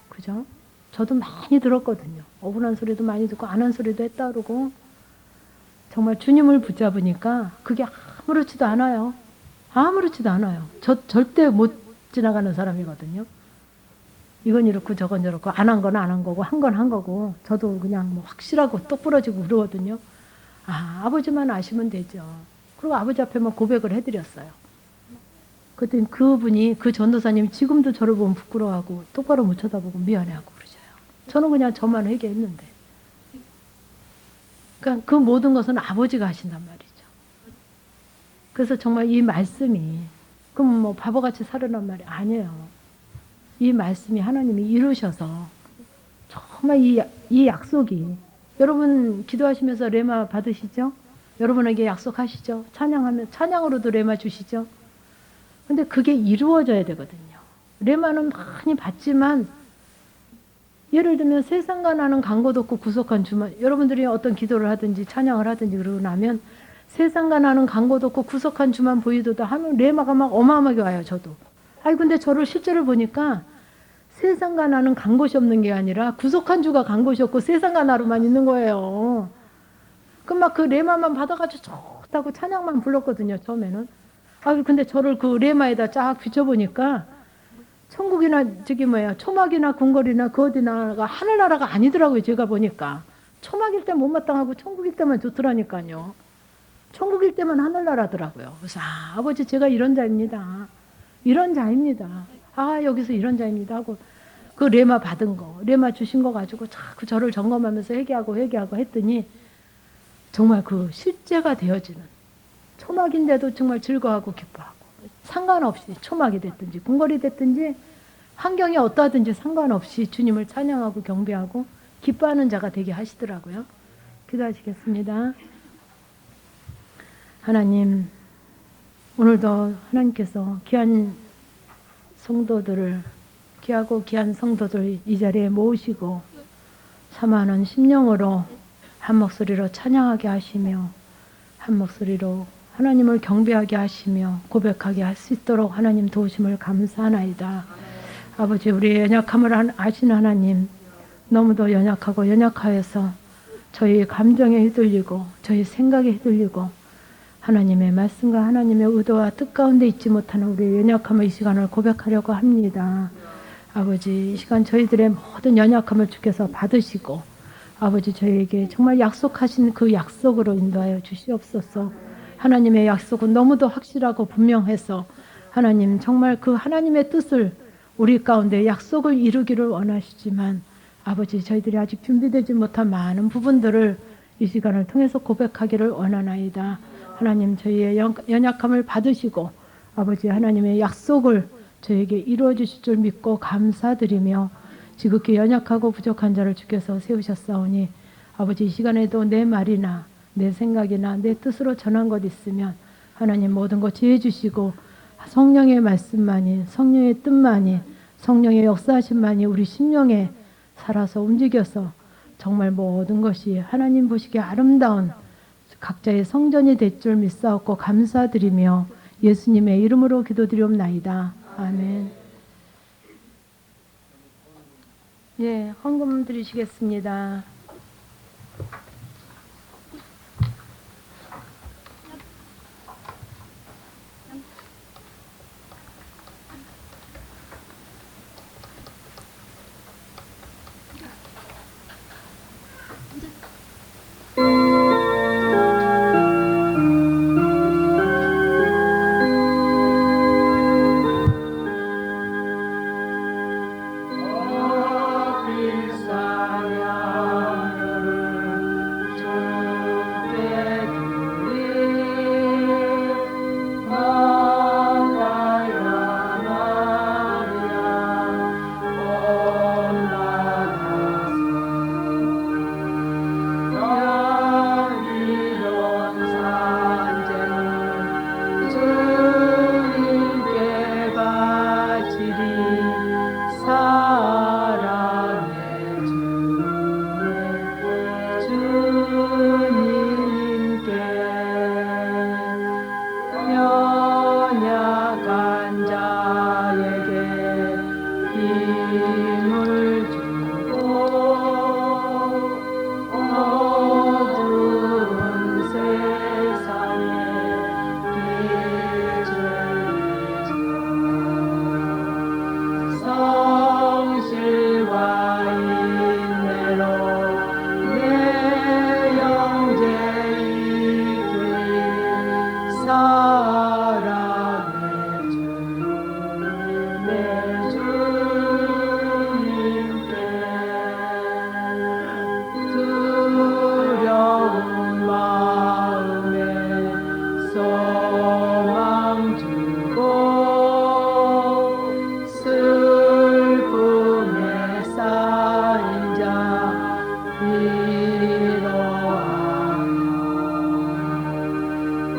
그죠? 저도 많이 들었거든요. 억울한 소리도 많이 듣고 안 한 소리도 했다 그러고 정말 주님을 붙잡으니까 그게 아무렇지도 않아요. 아무렇지도 않아요. 저 절대 못 지나가는 사람이거든요. 이건 이렇고 저건 저렇고 안 한 건 안 한 거고 한 건 한 거고 저도 그냥 확실하고 똑 부러지고 그러거든요. 아버지만 아시면 되죠. 그리고 아버지 앞에만 고백을 해드렸어요. 그랬더니 그분이 그 전도사님이 지금도 저를 보면 부끄러워하고 똑바로 못 쳐다보고 미안해하고 그러셔요. 저는 그냥 저만 회개했는데. 그러니까 그 모든 것은 아버지가 하신단 말이죠. 그래서 정말 이 말씀이 그럼 뭐 바보같이 살으란 말이 아니에요. 이 말씀이 하나님이 이루셔서 정말 이 약속이 여러분 기도하시면서 레마 받으시죠? 여러분에게 약속하시죠? 찬양하면 찬양으로도 레마 주시죠? 근데 그게 이루어져야 되거든요. 레마는 많이 받지만 예를 들면 세상과 나는 강고도 없고 구속한 주만 여러분들이 어떤 기도를 하든지 찬양을 하든지 그러고 나면 세상과 나는 강고도 없고 구속한 주만 보이도다 하면 레마가 막 어마어마하게 와요. 저도. 아니 근데 저를 실제로 보니까 세상과 나는 간 곳이 없는 게 아니라 구속한 주가 간 곳이 없고 세상과 나로만 있는 거예요. 그럼 막 그 레마만 받아가지고 좋다고 찬양만 불렀거든요. 처음에는. 아 근데 저를 그 레마에다 쫙 비춰보니까 천국이나 저기 뭐야 초막이나 궁궐이나 그 어디나가 하늘나라가 아니더라고요. 제가 보니까 초막일 때 못마땅하고 천국일 때만 좋더라니까요. 천국일 때만 하늘나라더라고요. 그래서 아버지 제가 이런 자입니다. 이런 자입니다. 아 여기서 이런 자입니다 하고 그 레마 받은 거 레마 주신 거 가지고 자꾸 저를 점검하면서 회개하고 했더니 정말 그 실제가 되어지는 초막인데도 정말 즐거워하고 기뻐하고 상관없이 초막이 됐든지 궁궐이 됐든지 환경이 어떠하든지 상관없이 주님을 찬양하고 경배하고 기뻐하는 자가 되게 하시더라고요. 기도하시겠습니다. 하나님 오늘도 하나님께서 귀한 성도들을 귀하고 귀한 성도들 이 자리에 모으시고 사모하는 심령으로 한 목소리로 찬양하게 하시며 한 목소리로 하나님을 경배하게 하시며 고백하게 할 수 있도록 하나님 도우심을 감사하나이다. 아버지 우리의 연약함을 아시는 하나님 너무도 연약하고 연약하여서 저희 감정에 휘둘리고 저희 생각에 휘둘리고 하나님의 말씀과 하나님의 의도와 뜻 가운데 있지 못하는 우리의 연약함을 이 시간을 고백하려고 합니다. 아버지 이 시간 저희들의 모든 연약함을 주께서 받으시고 아버지 저희에게 정말 약속하신 그 약속으로 인도하여 주시옵소서. 하나님의 약속은 너무도 확실하고 분명해서 하나님 정말 그 하나님의 뜻을 우리 가운데 약속을 이루기를 원하시지만 아버지 저희들이 아직 준비되지 못한 많은 부분들을 이 시간을 통해서 고백하기를 원하나이다. 하나님 저희의 연약함을 받으시고 아버지 하나님의 약속을 저에게 이루어 주실 줄 믿고 감사드리며 지극히 연약하고 부족한 자를 주께서 세우셨사오니 아버지 이 시간에도 내 말이나 내 생각이나 내 뜻으로 전한 것 있으면 하나님 모든 것 지혜 주시고 성령의 말씀만이 성령의 뜻만이 성령의 역사하심만이 우리 심령에 살아서 움직여서 정말 모든 것이 하나님 보시기에 아름다운 각자의 성전이 될 줄 믿사옵고 감사드리며 예수님의 이름으로 기도드리옵나이다. 아멘. 예, 헌금 드리시겠습니다. Saria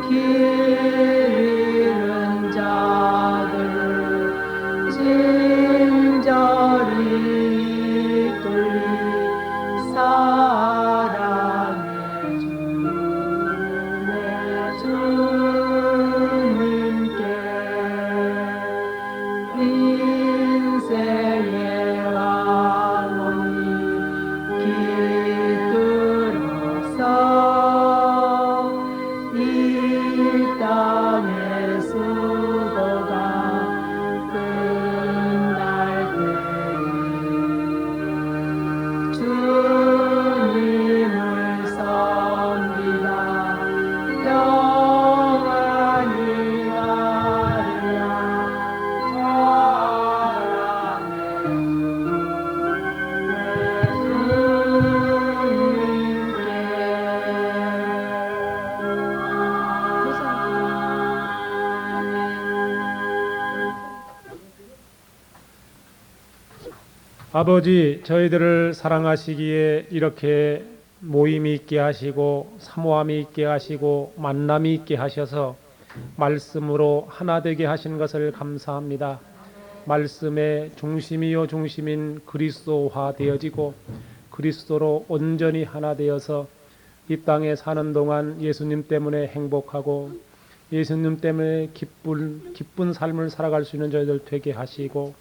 길 잃은 자들 친절히 돌리 사랑해 주네 주님께 인생의 왕원이 깃들어서 이 땅의 수고가 끝날 때에 주님을 섬기다 평안히 가리라 아버지, 저희들을 사랑하시기에 이렇게 모임이 있게 하시고 사모함이 있게 하시고 만남이 있게 하셔서 말씀으로 하나 되게 하신 것을 감사합니다. 말씀의 중심이요 중심인 그리스도화 되어지고 그리스도로 온전히 하나 되어서 이 땅에 사는 동안 예수님 때문에 행복하고 예수님 때문에 기쁜 삶을 살아갈 수 있는 저희들 되게 하시고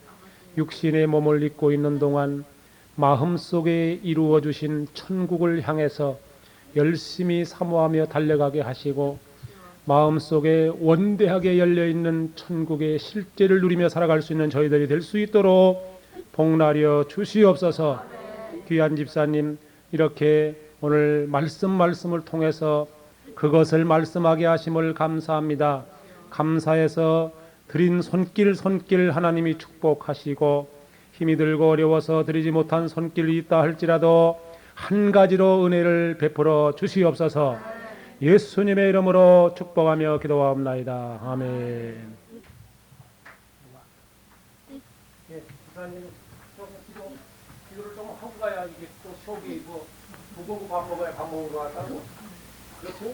육신의 몸을 입고 있는 동안 마음속에 이루어 주신 천국을 향해서 열심히 사모하며 달려가게 하시고 마음속에 원대하게 열려있는 천국의 실제를 누리며 살아갈 수 있는 저희들이 될 수 있도록 복나려 주시옵소서. 귀한 집사님, 이렇게 오늘 말씀을 통해서 그것을 말씀하게 하심을 감사합니다. 감사해서 드린 손길 하나님이 축복하시고 힘이 들고 어려워서 드리지 못한 손길이 있다 할지라도 한 가지로 은혜를 베풀어 주시옵소서. 예수님의 이름으로 축복하며 기도하옵나이다. 아멘. 예, 기사님 기도를 좀 하고 가야 이게 또 속이 뭐 무거고 밥 먹어야 밥 먹은 것 같다고. 그렇죠?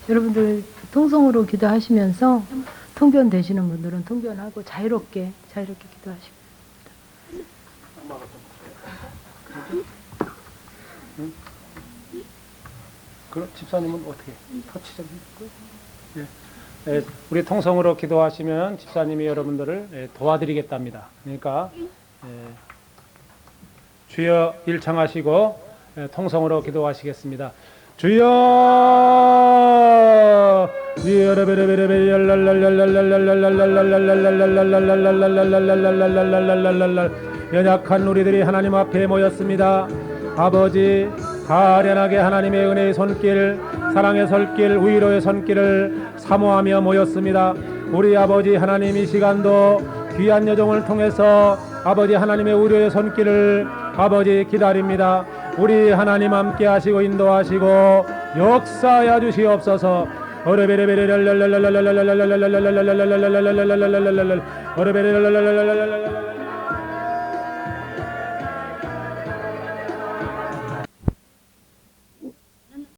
여러분들 통성으로 기도하시면서 통변 되시는 분들은 통변하고 자유롭게 기도하시고. 그럼 집사님은 어떻게 터치 좀 해줄까요? 예. 우리 통성으로 기도하시면 집사님이 여러분들을 도와드리겠답니다. 그러니까 주여 일창하시고 통성으로 기도하시겠습니다. 주여 연약한 우리들이 하나님 앞에 모였습니다. 아버지, 가련하게 하나님의 은혜의 손길, 사랑의 손길, 위로의 손길을 사모하며 모였습니다. 우리 아버지 하나님, 이 시간도 귀한 여정을 통해서 아버지 하나님의 위로의 손길을 아버지 기다립니다. 우리 하나님 함께 하시고 인도하시고 역사하여 주시옵소서. 어레베레베레